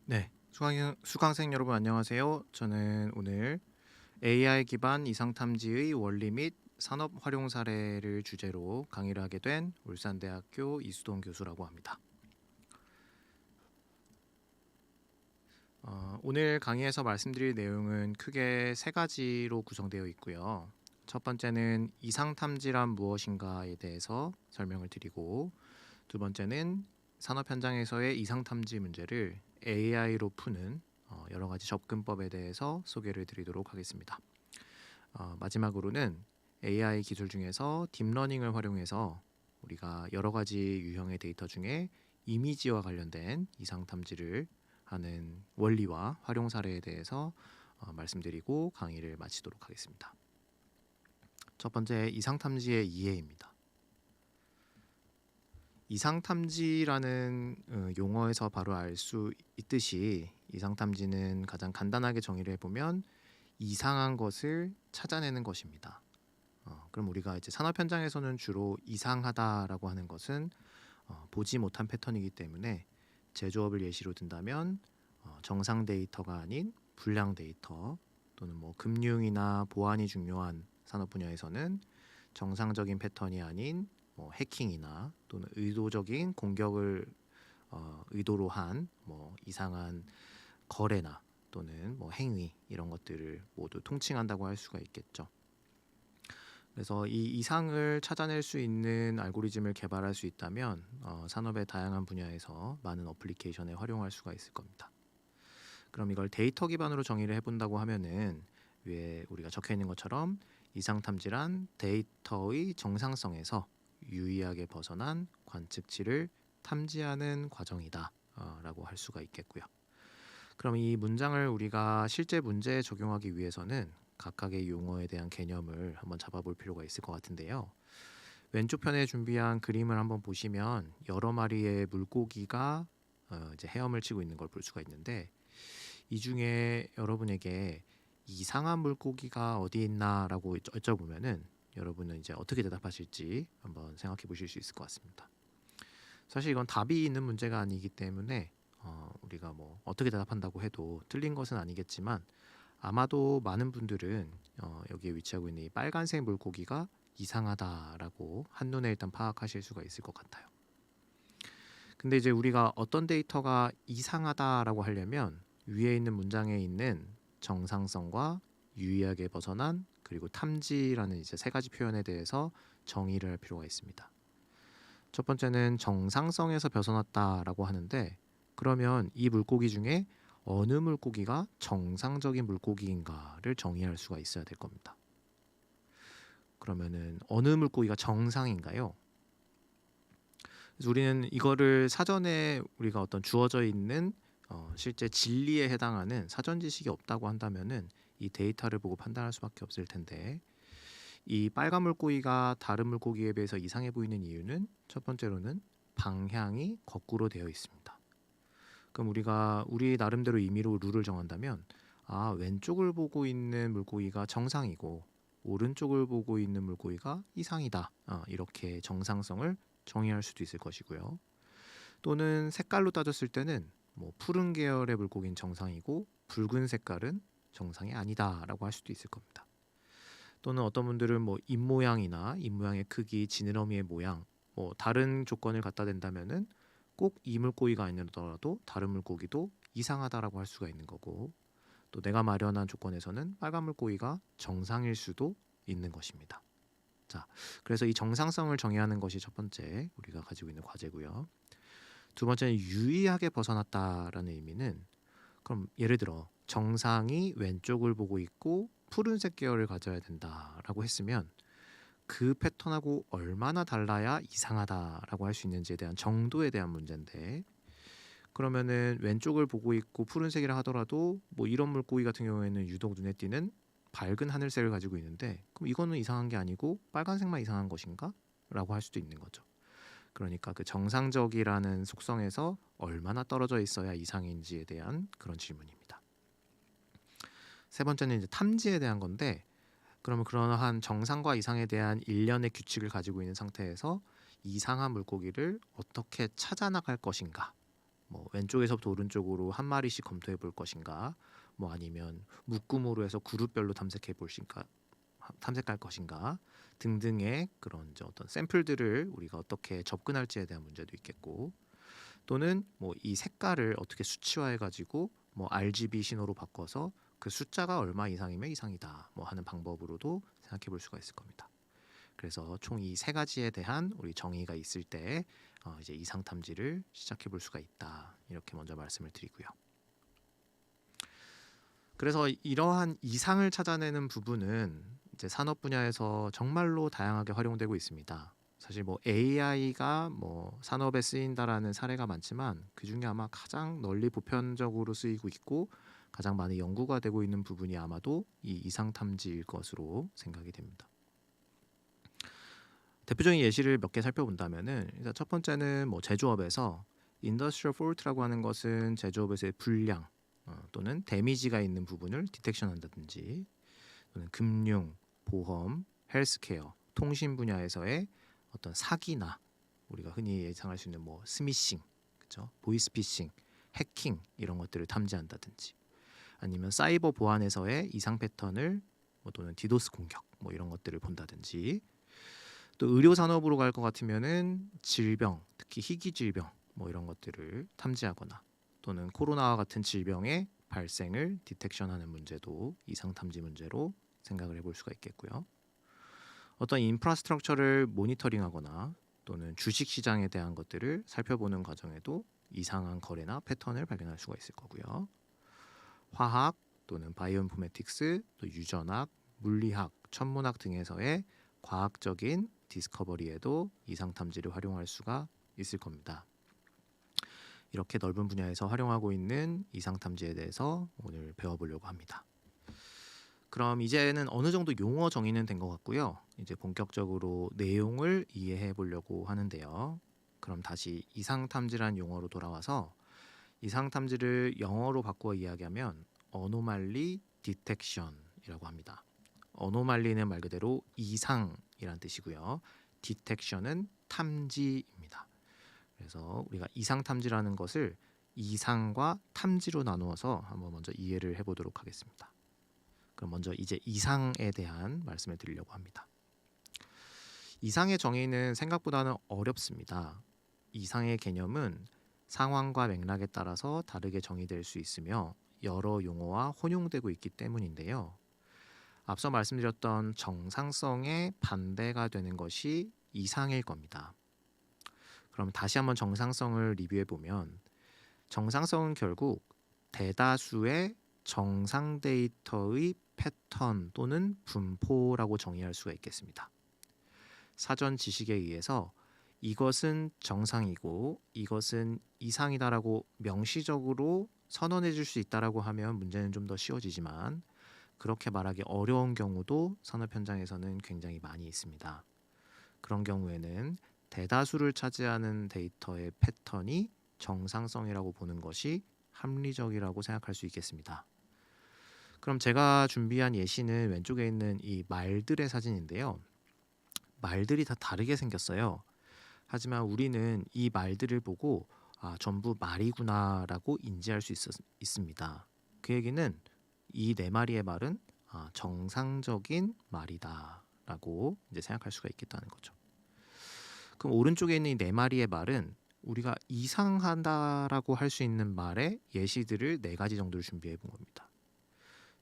네, 수강생 여러분 안녕하세요. 저는 오늘 AI 기반 이상탐지의 원리 및 산업 활용 사례를 주제로 강의를 하게 된 울산대학교 이수동 교수라고 합니다. 오늘 강의에서 말씀드릴 내용은 크게 세 가지로 구성되어 있고요. 첫 번째는 이상탐지란 무엇인가에 대해서 설명을 드리고, 두 번째는 산업 현장에서의 이상탐지 문제를 AI로 푸는 여러 가지 접근법에 대해서 소개를 드리도록 하겠습니다. 마지막으로는 AI 기술 중에서 딥러닝을 활용해서 우리가 여러 가지 유형의 데이터 중에 이미지와 관련된 이상탐지를 하는 원리와 활용 사례에 대해서 말씀드리고 강의를 마치도록 하겠습니다. 첫 번째, 이상탐지의 이해입니다. 이상탐지라는 용어에서 바로 알 수 있듯이 이상탐지는 가장 간단하게 정의를 해보면 이상한 것을 찾아내는 것입니다. 그럼 우리가 이제 산업 현장에서는 주로 이상하다라고 하는 것은 보지 못한 패턴이기 때문에 제조업을 예시로 든다면 정상 데이터가 아닌 불량 데이터, 또는 뭐 금융이나 보안이 중요한 산업 분야에서는 정상적인 패턴이 아닌 뭐 해킹이나 또는 의도적인 공격을 의도로 한 뭐 이상한 거래나 또는 뭐 행위, 이런 것들을 모두 통칭한다고 할 수가 있겠죠. 그래서 이 이상을 찾아낼 수 있는 알고리즘을 개발할 수 있다면 산업의 다양한 분야에서 많은 어플리케이션에 활용할 수가 있을 겁니다. 그럼 이걸 데이터 기반으로 정의를 해본다고 하면은 위에 우리가 적혀 있는 것처럼 이상 탐지란 데이터의 정상성에서 유의하게 벗어난 관측치를 탐지하는 과정이다 라고 할 수가 있겠고요. 그럼 이 문장을 우리가 실제 문제에 적용하기 위해서는 각각의 용어에 대한 개념을 한번 잡아볼 필요가 있을 것 같은데요. 왼쪽 편에 준비한 그림을 한번 보시면 여러 마리의 물고기가 이제 헤엄을 치고 있는 걸 볼 수가 있는데, 이 중에 여러분에게 이상한 물고기가 어디 있나라고 여쭤보면은 여러분은 이제 어떻게 대답하실지 한번 생각해 보실 수 있을 것 같습니다. 사실 이건 답이 있는 문제가 아니기 때문에 우리가 뭐 어떻게 대답한다고 해도 틀린 것은 아니겠지만, 아마도 많은 분들은 여기에 위치하고 있는 이 빨간색 물고기가 이상하다라고 한눈에 일단 파악하실 수가 있을 것 같아요. 근데 이제 우리가 어떤 데이터가 이상하다라고 하려면 위에 있는 문장에 있는 정상성과 유의하게 벗어난, 그리고 탐지라는 이제 세 가지 표현에 대해서 정의를 할 필요가 있습니다. 첫 번째는 정상성에서 벗어났다라고 하는데, 그러면 이 물고기 중에 어느 물고기가 정상적인 물고기인가를 정의할 수가 있어야 될 겁니다. 그러면은 어느 물고기가 정상인가요? 그래서 우리는 이거를 사전에 우리가 어떤 주어져 있는 실제 진리에 해당하는 사전 지식이 없다고 한다면은 이 데이터를 보고 판단할 수밖에 없을 텐데, 이 빨간 물고기가 다른 물고기에 비해서 이상해 보이는 이유는 첫 번째로는 방향이 거꾸로 되어 있습니다. 그럼 우리가 우리 나름대로 임의로 룰을 정한다면, 왼쪽을 보고 있는 물고기가 정상이고 오른쪽을 보고 있는 물고기가 이상이다, 이렇게 정상성을 정의할 수도 있을 것이고요. 또는 색깔로 따졌을 때는 뭐 푸른 계열의 물고기는 정상이고 붉은 색깔은 정상이 아니다라고 할 수도 있을 겁니다. 또는 어떤 분들은 뭐 입모양이나 입모양의 크기, 지느러미의 모양, 뭐 다른 조건을 갖다 댄다면은 꼭 이 물고기가 아니더라도 다른 물고기도 이상하다라고 할 수가 있는 거고, 또 내가 마련한 조건에서는 빨간 물고기가 정상일 수도 있는 것입니다. 자, 그래서 이 정상성을 정의하는 것이 첫 번째 우리가 가지고 있는 과제고요. 두 번째는 유의하게 벗어났다라는 의미는, 그럼 예를 들어 정상이 왼쪽을 보고 있고 푸른색 계열을 가져야 된다라고 했으면 그 패턴하고 얼마나 달라야 이상하다라고 할 수 있는지에 대한 정도에 대한 문제인데, 그러면은 왼쪽을 보고 있고 푸른색이라 하더라도 뭐 이런 물고기 같은 경우에는 유독 눈에 띄는 밝은 하늘색을 가지고 있는데, 그럼 이거는 이상한 게 아니고 빨간색만 이상한 것인가? 라고 할 수도 있는 거죠. 그러니까 그 정상적이라는 속성에서 얼마나 떨어져 있어야 이상인지에 대한 그런 질문입니다. 세 번째는 이제 탐지에 대한 건데, 그러면 그러한 정상과 이상에 대한 일련의 규칙을 가지고 있는 상태에서 이상한 물고기를 어떻게 찾아 나갈 것인가, 뭐 왼쪽에서부터 오른쪽으로 한 마리씩 검토해 볼 것인가, 뭐 아니면 묶음으로 해서 그룹별로 탐색할 것인가 등등의 그런 이제 어떤 샘플들을 우리가 어떻게 접근할지에 대한 문제도 있겠고, 또는 뭐 이 색깔을 어떻게 수치화해 가지고 뭐 RGB 신호로 바꿔서 그 숫자가 얼마 이상이면 이상이다 뭐 하는 방법으로도 생각해 볼 수가 있을 겁니다. 그래서 총 이 세 가지에 대한 우리 정의가 있을 때 이제 이상 탐지를 시작해 볼 수가 있다, 이렇게 먼저 말씀을 드리고요. 그래서 이러한 이상을 찾아내는 부분은 이제 산업 분야에서 정말로 다양하게 활용되고 있습니다. 사실 뭐 AI가 뭐 산업에 쓰인다라는 사례가 많지만 그 중에 아마 가장 널리 보편적으로 쓰이고 있고 가장 많이 연구가 되고 있는 부분이 아마도 이 이상 탐지일 것으로 생각이 됩니다. 대표적인 예시를 몇 개 살펴본다면은, 일단 첫 번째는 뭐 제조업에서 인더스트리얼 폴트라고 하는 것은 제조업에서의 불량 또는 데미지가 있는 부분을 디텍션한다든지, 또는 금융, 보험, 헬스케어, 통신 분야에서의 어떤 사기나 우리가 흔히 예상할 수 있는 뭐 스미싱, 그렇죠? 보이스피싱, 해킹 이런 것들을 탐지한다든지, 아니면 사이버 보안에서의 이상 패턴을 또는 디도스 공격 뭐 이런 것들을 본다든지, 또 의료 산업으로 갈 것 같으면은 질병, 특히 희귀 질병 뭐 이런 것들을 탐지하거나, 또는 코로나와 같은 질병의 발생을 디텍션하는 문제도 이상 탐지 문제로 생각을 해볼 수가 있겠고요. 어떤 인프라스트럭처를 모니터링하거나 또는 주식 시장에 대한 것들을 살펴보는 과정에도 이상한 거래나 패턴을 발견할 수가 있을 거고요. 화학 또는 바이오인포메틱스, 또 유전학, 물리학, 천문학 등에서의 과학적인 디스커버리에도 이상 탐지를 활용할 수가 있을 겁니다. 이렇게 넓은 분야에서 활용하고 있는 이상 탐지에 대해서 오늘 배워보려고 합니다. 그럼 이제는 어느 정도 용어 정의는 된 것 같고요. 이제 본격적으로 내용을 이해해 보려고 하는데요. 그럼 다시 이상 탐지란 용어로 돌아와서 이상 탐지를 영어로 바꾸어 이야기하면 어노말리 디텍션이라고 합니다. 어노말리는 말 그대로 이상이란 뜻이고요. 디텍션은 탐지입니다. 그래서 우리가 이상 탐지라는 것을 이상과 탐지로 나누어서 한번 먼저 이해를 해보도록 하겠습니다. 그럼 먼저 이제 이상에 대한 말씀을 드리려고 합니다. 이상의 정의는 생각보다는 어렵습니다. 이상의 개념은 상황과 맥락에 따라서 다르게 정의될 수 있으며 여러 용어와 혼용되고 있기 때문인데요. 앞서 말씀드렸던 정상성의 반대가 되는 것이 이상일 겁니다. 그럼 다시 한번 정상성을 리뷰해 보면, 정상성은 결국 대다수의 정상 데이터의 패턴 또는 분포라고 정의할 수가 있겠습니다. 사전 지식에 의해서 이것은 정상이고 이것은 이상이다라고 명시적으로 선언해 줄 수 있다라고 하면 문제는 좀 더 쉬워지지만, 그렇게 말하기 어려운 경우도 산업 현장에서는 굉장히 많이 있습니다. 그런 경우에는 대다수를 차지하는 데이터의 패턴이 정상성이라고 보는 것이 합리적이라고 생각할 수 있겠습니다. 그럼 제가 준비한 예시는 왼쪽에 있는 이 말들의 사진인데요. 말들이 다 다르게 생겼어요. 하지만 우리는 이 말들을 보고 전부 말이구나라고 인지할 수 있습니다. 그 얘기는 이 네 마리의 말은 정상적인 말이다라고 이제 생각할 수가 있겠다는 거죠. 그럼 오른쪽에 있는 이 네 마리의 말은 우리가 이상하다라고 할 수 있는 말의 예시들을 네 가지 정도를 준비해 본 겁니다.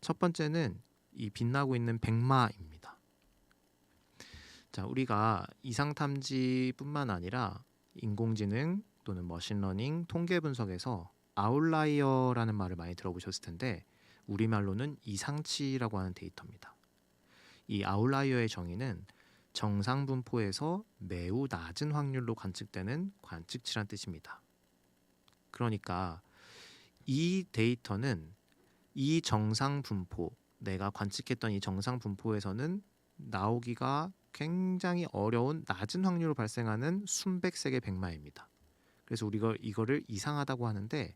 첫 번째는 이 빛나고 있는 백마입니다. 자, 우리가 이상 탐지뿐만 아니라 인공지능 또는 머신러닝, 통계 분석에서 아웃라이어라는 말을 많이 들어보셨을 텐데, 우리말로는 이상치라고 하는 데이터입니다. 이 아웃라이어의 정의는 정상 분포에서 매우 낮은 확률로 관측되는 관측치란 뜻입니다. 그러니까 이 데이터는 이 정상 분포, 내가 관측했던 이 정상 분포에서는 나오기가 굉장히 어려운 낮은 확률로 발생하는 순백색의 백마입니다. 그래서 우리가 이거를 이상하다고 하는데,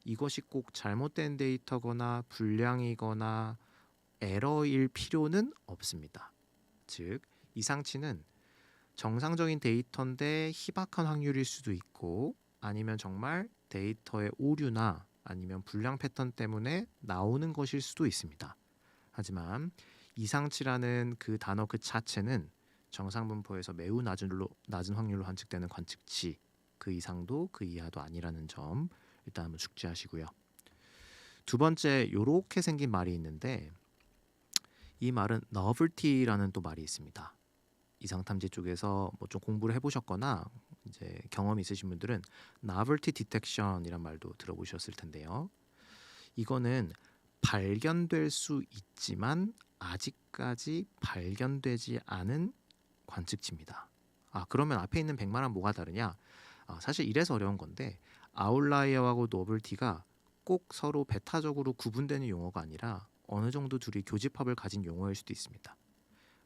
이것이 꼭 잘못된 데이터거나 불량이거나 에러일 필요는 없습니다. 즉, 이상치는 정상적인 데이터인데 희박한 확률일 수도 있고, 아니면 정말 데이터의 오류나 아니면 불량 패턴 때문에 나오는 것일 수도 있습니다. 하지만 이상치라는 그 단어 그 자체는 정상 분포에서 매우 낮은 확률로 관측되는 관측치, 그 이상도 그 이하도 아니라는 점 일단 한번 숙지하시고요. 두 번째, 요렇게 생긴 말이 있는데 이 말은 novelty라는 또 말이 있습니다. 이상탐지 쪽에서 뭐 좀 공부를 해보셨거나 이제 경험이 있으신 분들은 novelty detection이란 말도 들어보셨을 텐데요. 이거는 발견될 수 있지만 아직까지 발견되지 않은 관측치입니다. 그러면 앞에 있는 100만은 뭐가 다르냐? 사실 이래서 어려운 건데 아웃라이어하고 노벨티가 꼭 서로 배타적으로 구분되는 용어가 아니라 어느 정도 둘이 교집합을 가진 용어일 수도 있습니다.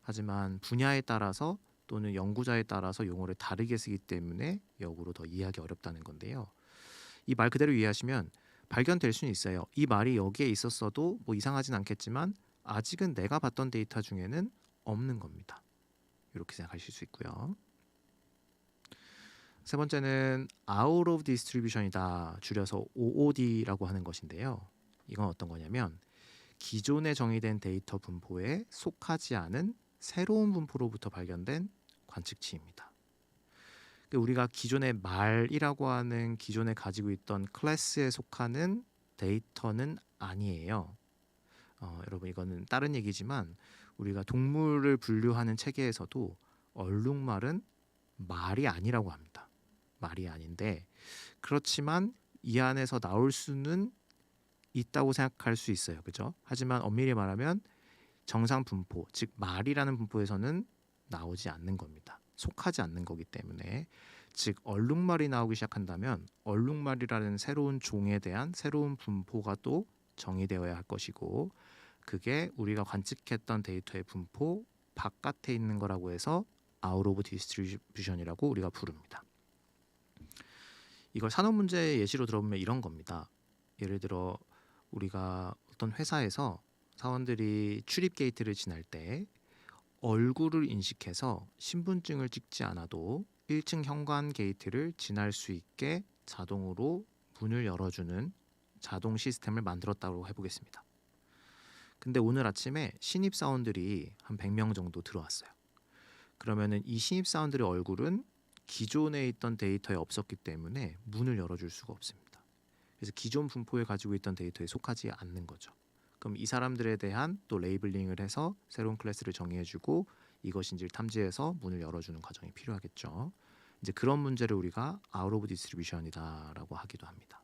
하지만 분야에 따라서 또는 연구자에 따라서 용어를 다르게 쓰기 때문에 역으로 더 이해하기 어렵다는 건데요. 이 말 그대로 이해하시면 발견될 수는 있어요. 이 말이 여기에 있었어도 뭐 이상하진 않겠지만 아직은 내가 봤던 데이터 중에는 없는 겁니다. 이렇게 생각하실 수 있고요. 세 번째는 out of distribution이다. 줄여서 OOD라고 하는 것인데요. 이건 어떤 거냐면 기존에 정의된 데이터 분포에 속하지 않은 새로운 분포로부터 발견된 관측치입니다. 우리가 기존의 말이라고 하는 기존에 가지고 있던 클래스에 속하는 데이터는 아니에요. 여러분 이거는 다른 얘기지만 우리가 동물을 분류하는 체계에서도 얼룩말은 말이 아니라고 합니다. 말이 아닌데 그렇지만 이 안에서 나올 수는 있다고 생각할 수 있어요. 그죠? 하지만 엄밀히 말하면 정상 분포, 즉 말이라는 분포에서는 나오지 않는 겁니다. 속하지 않는 거기 때문에 즉 얼룩말이 나오기 시작한다면 얼룩말이라는 새로운 종에 대한 새로운 분포가 또 정의되어야 할 것이고 그게 우리가 관측했던 데이터의 분포 바깥에 있는 거라고 해서 out of distribution이라고 우리가 부릅니다. 이걸 산업 문제 예시로 들어보면 이런 겁니다. 예를 들어 우리가 어떤 회사에서 사원들이 출입 게이트를 지날 때 얼굴을 인식해서 신분증을 찍지 않아도 1층 현관 게이트를 지날 수 있게 자동으로 문을 열어주는 자동 시스템을 만들었다고 해보겠습니다. 근데 오늘 아침에 신입사원들이 한 100명 정도 들어왔어요. 그러면은 이 신입사원들의 얼굴은 기존에 있던 데이터에 없었기 때문에 문을 열어줄 수가 없습니다. 그래서 기존 분포에 가지고 있던 데이터에 속하지 않는 거죠. 그럼 이 사람들에 대한 또 레이블링을 해서 새로운 클래스를 정의해주고 이것인지를 탐지해서 문을 열어주는 과정이 필요하겠죠. 이제 그런 문제를 우리가 out of distribution이다라고 하기도 합니다.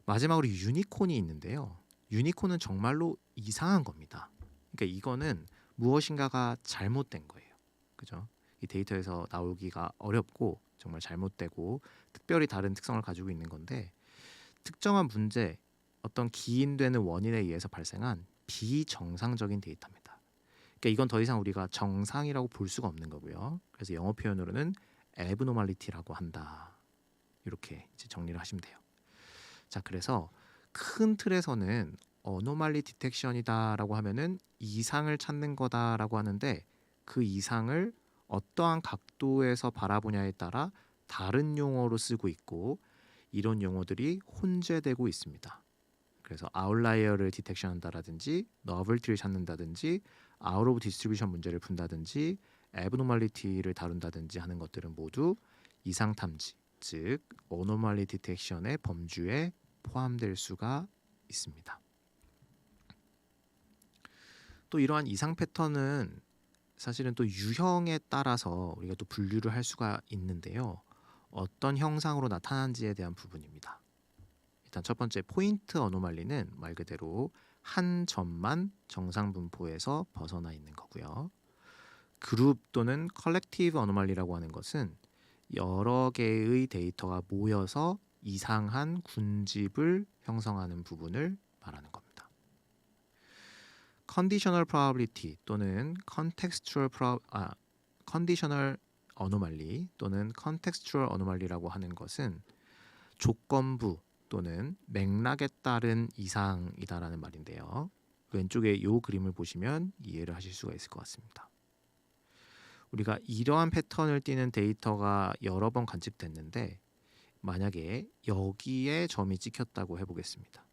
마지막으로 유니콘이 있는데요. 유니콘은 정말로 이상한 겁니다. 그러니까 이거는 무엇인가가 잘못된 거예요. 그죠? 이 데이터에서 나오기가 어렵고 정말 잘못되고 특별히 다른 특성을 가지고 있는 건데 특정한 문제, 어떤 기인되는 원인에 의해서 발생한 비정상적인 데이터입니다. 그러니까 이건 더 이상 우리가 정상이라고 볼 수가 없는 거고요. 그래서 영어 표현으로는 abnormality라고 한다. 이렇게 이제 정리를 하시면 돼요. 자, 그래서 큰 틀에서는 anomaly detection이다라고 하면은 이상을 찾는 거다라고 하는데 그 이상을 어떠한 각도에서 바라보냐에 따라 다른 용어로 쓰고 있고 이런 용어들이 혼재되고 있습니다. 그래서 아웃라이어를 디텍션한다라든지 너블티를 찾는다든지 아웃 오브 디스트리뷰션 문제를 푼다든지 애브노멀리티를 다룬다든지 하는 것들은 모두 이상 탐지, 즉 어노멀리 디텍션의 범주에 포함될 수가 있습니다. 또 이러한 이상 패턴은 사실은 또 유형에 따라서 우리가 또 분류를 할 수가 있는데요. 어떤 형상으로 나타나는지에 대한 부분입니다. 일단 첫 번째 포인트 어노말리는 말 그대로 한 점만 정상 분포에서 벗어나 있는 거고요. 그룹 또는 컬렉티브 어노말리라고 하는 것은 여러 개의 데이터가 모여서 이상한 군집을 형성하는 부분을 말하는 겁니다. 컨디셔널 프로바빌리티 또는 컨디셔널 어노말리 또는 컨텍스추얼 어노말리라고 하는 것은 조건부 또는 맥락에 따른 이상이다라는 말인데요. 왼쪽에 이 그림을 보시면 이해를 하실 수가 있을 것 같습니다. 우리가 이러한 패턴을 띠는 데이터가 여러 번 관측됐는데 만약에 여기에 점이 찍혔다고 해보겠습니다.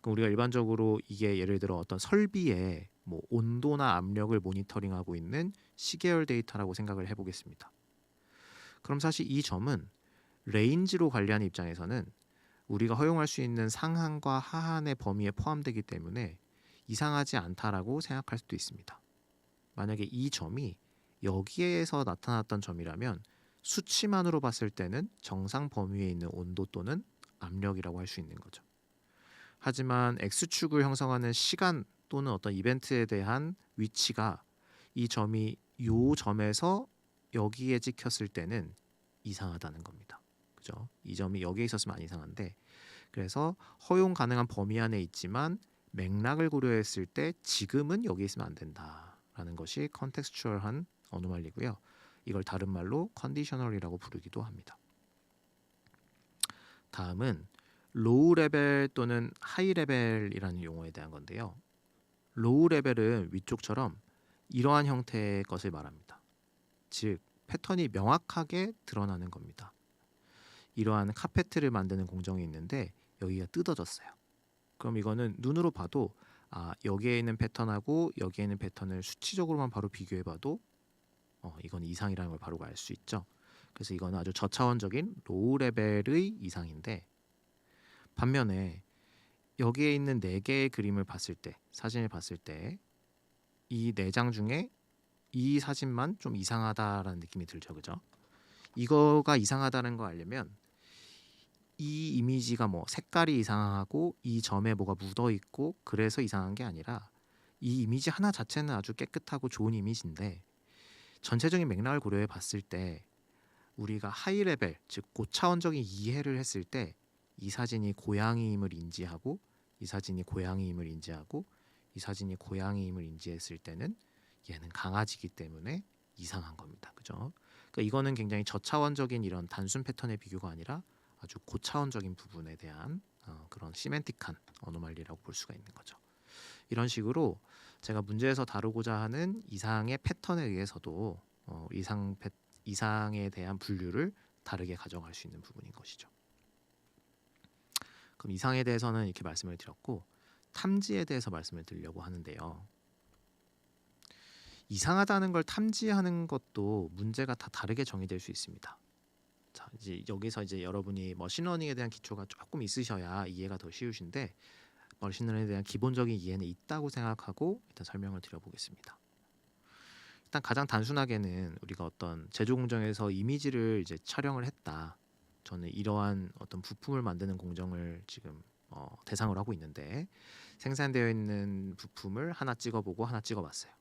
그럼 우리가 일반적으로 이게 예를 들어 어떤 설비에 뭐 온도나 압력을 모니터링하고 있는 시계열 데이터라고 생각을 해보겠습니다. 그럼 사실 이 점은 레인지로 관리하는 입장에서는 우리가 허용할 수 있는 상한과 하한의 범위에 포함되기 때문에 이상하지 않다라고 생각할 수도 있습니다. 만약에 이 점이 여기에서 나타났던 점이라면 수치만으로 봤을 때는 정상 범위에 있는 온도 또는 압력이라고 할 수 있는 거죠. 하지만 X축을 형성하는 시간 또는 어떤 이벤트에 대한 위치가 이 점이 요 점에서 여기에 찍혔을 때는 이상하다는 겁니다. 그죠? 이 점이 여기에 있었으면 안 이상한데, 그래서 허용 가능한 범위 안에 있지만 맥락을 고려했을 때 지금은 여기 있으면 안 된다라는 것이 컨텍스추얼한 어노멀리고요. 이걸 다른 말로 컨디셔널이라고 부르기도 합니다. 다음은 로우 레벨 또는 하이 레벨이라는 용어에 대한 건데요. 로우 레벨은 위쪽처럼 이러한 형태의 것을 말합니다. 즉 패턴이 명확하게 드러나는 겁니다. 이러한 카페트를 만드는 공정이 있는데 여기가 뜯어졌어요. 그럼 이거는 눈으로 봐도 여기에 있는 패턴하고 여기에 있는 패턴을 수치적으로만 바로 비교해봐도 이건 이상이라는 걸 바로 알 수 있죠. 그래서 이거는 아주 저차원적인 로우 레벨의 이상인데, 반면에 여기에 있는 4개의 그림을 봤을 때, 사진을 봤을 때 이 4장 중에 이 사진만 좀 이상하다라는 느낌이 들죠. 그죠? 이거가 이상하다는 거 알려면 이 이미지가 뭐 색깔이 이상하고 이 점에 뭐가 묻어 있고 그래서 이상한 게 아니라 이 이미지 하나 자체는 아주 깨끗하고 좋은 이미지인데 전체적인 맥락을 고려해 봤을 때 우리가 하이 레벨, 즉 고차원적인 이해를 했을 때 이 사진이 고양이임을 인지하고 이 사진이 고양이임을 인지하고 이 사진이 고양이임을 인지했을 때는 얘는 강아지이기 때문에 이상한 겁니다. 그죠? 그러니까 이거는 굉장히 저차원적인 이런 단순 패턴의 비교가 아니라 아주 고차원적인 부분에 대한 그런 시멘틱한 어노말리라고 볼 수가 있는 거죠. 이런 식으로 제가 문제에서 다루고자 하는 이상의 패턴에 의해서도 이상에 대한 분류를 다르게 가져갈 수 있는 부분인 것이죠. 그럼 이상에 대해서는 이렇게 말씀을 드렸고, 탐지에 대해서 말씀을 드리려고 하는데요. 이상하다는 걸 탐지하는 것도 문제가 다 다르게 정의될 수 있습니다. 자, 이제 여기서 이제 여러분이 머신러닝에 대한 기초가 조금 있으셔야 이해가 더 쉬우신데, 머신러닝에 대한 기본적인 이해는 있다고 생각하고 일단 설명을 드려보겠습니다. 일단 가장 단순하게는 우리가 어떤 제조 공정에서 이미지를 이제 촬영을 했다. 저는 이러한 어떤 부품을 만드는 공정을 지금 대상으로 하고 있는데, 생산되어 있는 부품을 하나 찍어보고 하나 찍어봤어요.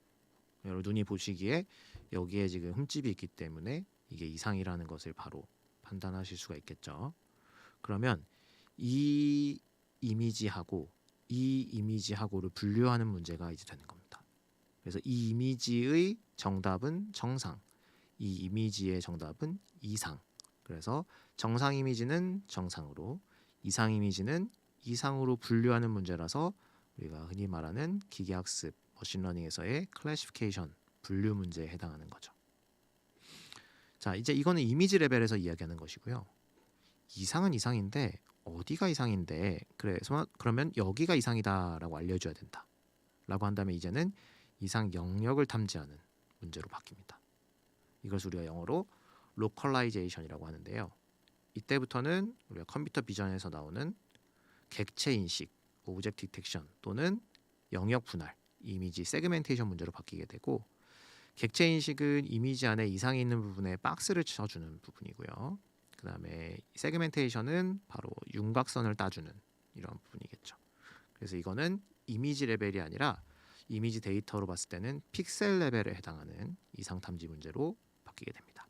여러분 눈이 보시기에 여기에 지금 흠집이 있기 때문에 이게 이상이라는 것을 바로 판단하실 수가 있겠죠. 그러면 이 이미지하고 이 이미지하고를 분류하는 문제가 이제 되는 겁니다. 그래서 이 이미지의 정답은 정상, 이 이미지의 정답은 이상. 그래서 정상 이미지는 정상으로, 이상 이미지는 이상으로 분류하는 문제라서 우리가 흔히 말하는 기계학습, 머신러닝에서의 클래시피케이션, 분류 문제에 해당하는 거죠. 자, 이제 이거는 이미지 레벨에서 이야기하는 것이고요. 이상은 이상인데 어디가 이상인데, 그래서 그러면 여기가 이상이다라고 알려줘야 된다라고 한다면 이제는 이상 영역을 탐지하는 문제로 바뀝니다. 이것을 우리가 영어로 로컬라이제이션이라고 하는데요. 이때부터는 우리가 컴퓨터 비전에서 나오는 객체 인식, 오브젝트 디텍션 또는 영역 분할, 이미지 세그멘테이션 문제로 바뀌게 되고, 객체 인식은 이미지 안에 이상이 있는 부분에 박스를 쳐주는 부분이고요. 그 다음에 세그멘테이션은 바로 윤곽선을 따주는 이런 부분이겠죠. 그래서 이거는 이미지 레벨이 아니라 이미지 데이터로 봤을 때는 픽셀 레벨에 해당하는 이상 탐지 문제로 바뀌게 됩니다.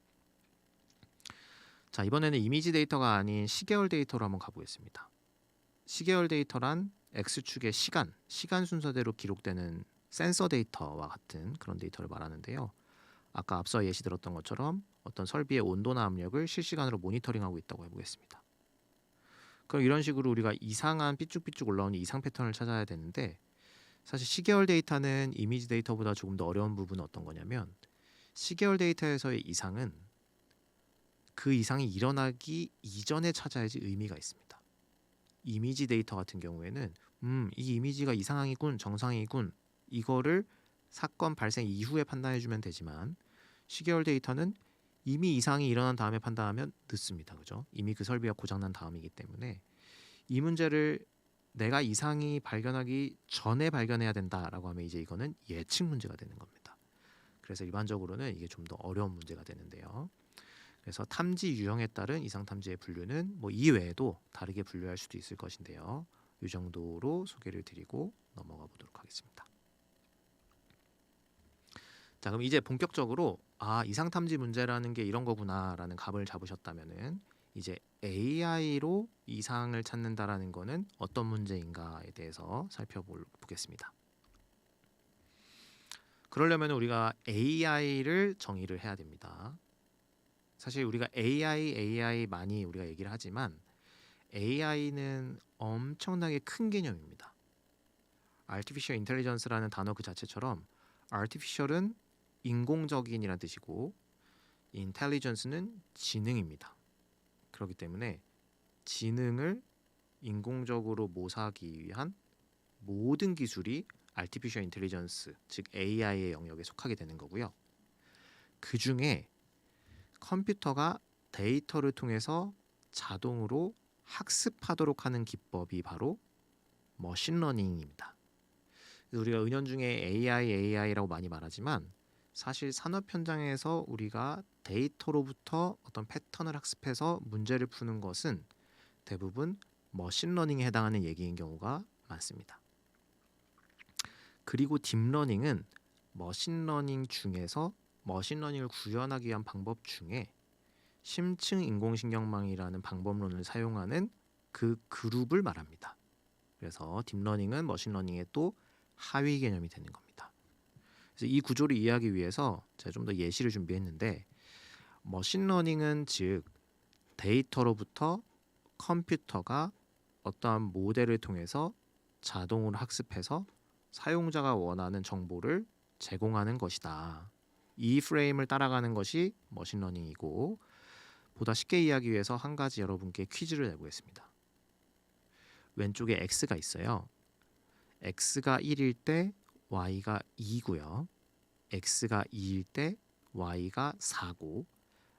자, 이번에는 이미지 데이터가 아닌 시계열 데이터로 한번 가보겠습니다. 시계열 데이터란 X축의 시간 순서대로 기록되는 센서 데이터와 같은 그런 데이터를 말하는데요. 아까 앞서 예시 들었던 것처럼 어떤 설비의 온도나 압력을 실시간으로 모니터링하고 있다고 해보겠습니다. 그럼 이런 식으로 우리가 이상한 삐쭉삐쭉 올라오는 이상 패턴을 찾아야 되는데, 사실 시계열 데이터는 이미지 데이터보다 조금 더 어려운 부분은 어떤 거냐면, 시계열 데이터에서의 이상은 그 이상이 일어나기 이전에 찾아야지 의미가 있습니다. 이미지 데이터 같은 경우에는 이 이미지가 이상이군, 정상이군 이거를 사건 발생 이후에 판단해주면 되지만 시계열 데이터는 이미 이상이 일어난 다음에 판단하면 늦습니다. 그죠? 이미 그 설비가 고장난 다음이기 때문에 이 문제를 내가 이상이 발견하기 전에 발견해야 된다라고 하면 이제 이거는 예측 문제가 되는 겁니다. 그래서 일반적으로는 이게 좀 더 어려운 문제가 되는데요. 그래서 탐지 유형에 따른 이상 탐지의 분류는 뭐 이외에도 다르게 분류할 수도 있을 것인데요. 이 정도로 소개를 드리고 넘어가 보도록 하겠습니다. 자, 그럼 이제 본격적으로 이상 탐지 문제라는 게 이런 거구나라는 감을 잡으셨다면은 이제 AI로 이상을 찾는다라는 거는 어떤 문제인가에 대해서 살펴보겠습니다. 그러려면 우리가 AI를 정의를 해야 됩니다. 사실 우리가 AI 많이 우리가 얘기를 하지만 AI는 엄청나게 큰 개념입니다. Artificial Intelligence라는 단어 그 자체처럼 Artificial은 인공적인이란 뜻이고 Intelligence는 지능입니다. 그렇기 때문에 지능을 인공적으로 모사하기 위한 모든 기술이 Artificial Intelligence, 즉 AI의 영역에 속하게 되는 거고요. 그 중에 컴퓨터가 데이터를 통해서 자동으로 학습하도록 하는 기법이 바로 머신러닝입니다. 우리가 은연중에 AI라고 많이 말하지만 사실 산업 현장에서 우리가 데이터로부터 어떤 패턴을 학습해서 문제를 푸는 것은 대부분 머신러닝에 해당하는 얘기인 경우가 많습니다. 그리고 딥러닝은 머신러닝 중에서 머신러닝을 구현하기 위한 방법 중에 심층 인공신경망이라는 방법론을 사용하는 그 그룹을 말합니다. 그래서 딥러닝은 머신러닝의 또 하위 개념이 되는 겁니다. 그래서 이 구조를 이해하기 위해서 제가 좀 더 예시를 준비했는데 머신러닝은 즉 데이터로부터 컴퓨터가 어떠한 모델을 통해서 자동으로 학습해서 사용자가 원하는 정보를 제공하는 것이다. 이 프레임을 따라가는 것이 머신러닝이고 보다 쉽게 이해하기 위해서 한 가지 여러분께 퀴즈를 내보겠습니다. 왼쪽에 x가 있어요. x가 1일 때 y가 2고요. x가 2일 때 y가 4고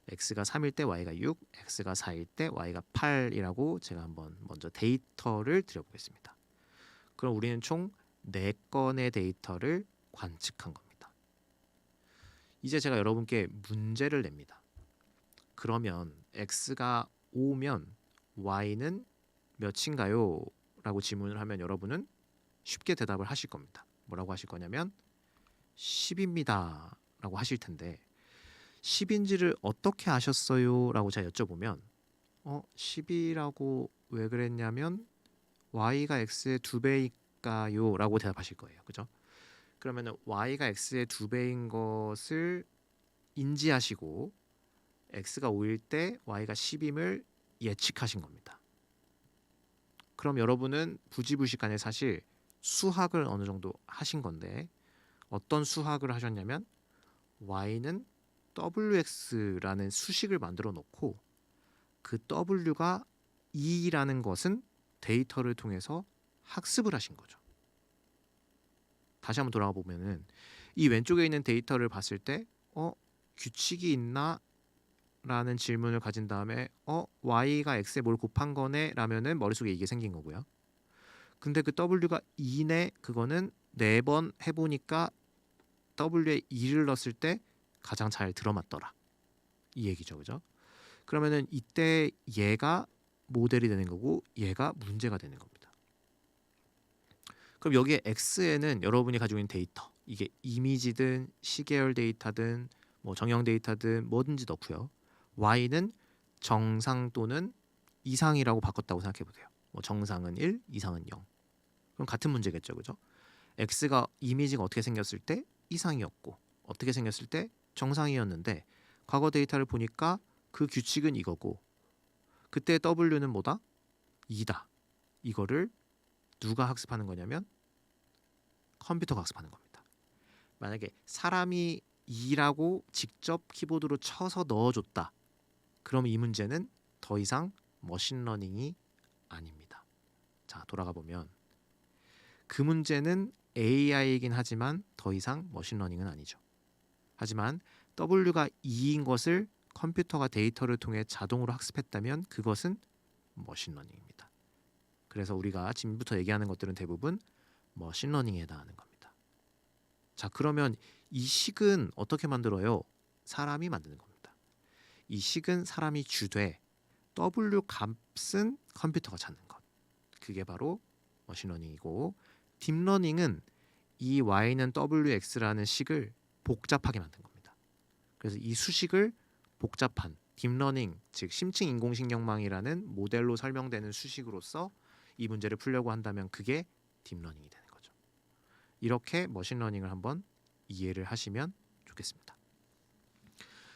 x가 3일 때 y가 6, x가 4일 때 y가 8이라고 제가 한번 먼저 데이터를 드려보겠습니다. 그럼 우리는 총 4건의 데이터를 관측한 겁니다. 이제 제가 여러분께 문제를 냅니다. 그러면 x가 5면 y는 몇인가요? 라고 질문을 하면 여러분은 쉽게 대답을 하실 겁니다. 뭐라고 하실 거냐면 10입니다 라고 하실 텐데 10인지를 어떻게 아셨어요? 라고 제가 여쭤보면 10이라고 왜 그랬냐면 y가 x의 2배일까요? 라고 대답하실 거예요. 그죠? 그러면 y가 x의 2배인 것을 인지하시고 x가 5일 때 y가 10임을 예측하신 겁니다. 그럼 여러분은 부지불식간에 사실 수학을 어느 정도 하신 건데 어떤 수학을 하셨냐면 y는 wx라는 수식을 만들어 놓고 그 w가 2라는 것은 데이터를 통해서 학습을 하신 거죠. 다시 한번 돌아가 보면은 이 왼쪽에 있는 데이터를 봤을 때 규칙이 있나? 라는 질문을 가진 다음에 y가 x에 뭘 곱한 거네? 라면은 머릿속에 이게 생긴 거고요. 근데 그 w가 2네? 그거는 4번 해보니까 w에 2를 넣었을 때 가장 잘 들어맞더라. 이 얘기죠. 그죠? 그러면은 이때 얘가 모델이 되는 거고 얘가 문제가 되는 겁니다. 그럼 여기에 x에는 여러분이 가지고 있는 데이터 이게 이미지든 시계열 데이터든 뭐 정형 데이터든 뭐든지 넣고요. y는 정상 또는 이상이라고 바꿨다고 생각해 보세요. 뭐 정상은 1, 이상은 0. 그럼 같은 문제겠죠. 그죠? x가 이미지가 어떻게 생겼을 때 이상이었고 어떻게 생겼을 때 정상이었는데 과거 데이터를 보니까 그 규칙은 이거고 그때 w는 뭐다? 2다. 이거를 누가 학습하는 거냐면 컴퓨터가 학습하는 겁니다. 만약에 사람이 2라고 직접 키보드로 쳐서 넣어줬다. 그럼 이 문제는 더 이상 머신러닝이 아닙니다. 자, 돌아가 보면 그 문제는 AI이긴 하지만 더 이상 머신러닝은 아니죠. 하지만 W가 2인 것을 컴퓨터가 데이터를 통해 자동으로 학습했다면 그것은 머신러닝입니다. 그래서 우리가 지금부터 얘기하는 것들은 대부분 머신러닝에 해당하는 겁니다. 자, 그러면 이 식은 어떻게 만들어요? 사람이 만드는 겁니다. 이 식은 사람이 주되 W 값은 컴퓨터가 찾는 것. 그게 바로 머신러닝이고, 딥러닝은 이 y는 wx라는 식을 복잡하게 만든 겁니다. 그래서 이 수식을 복잡한 딥러닝, 즉 심층 인공신경망이라는 모델로 설명되는 수식으로서 이 문제를 풀려고 한다면 그게 딥러닝이 되는 거죠. 이렇게 머신러닝을 한번 이해를 하시면 좋겠습니다.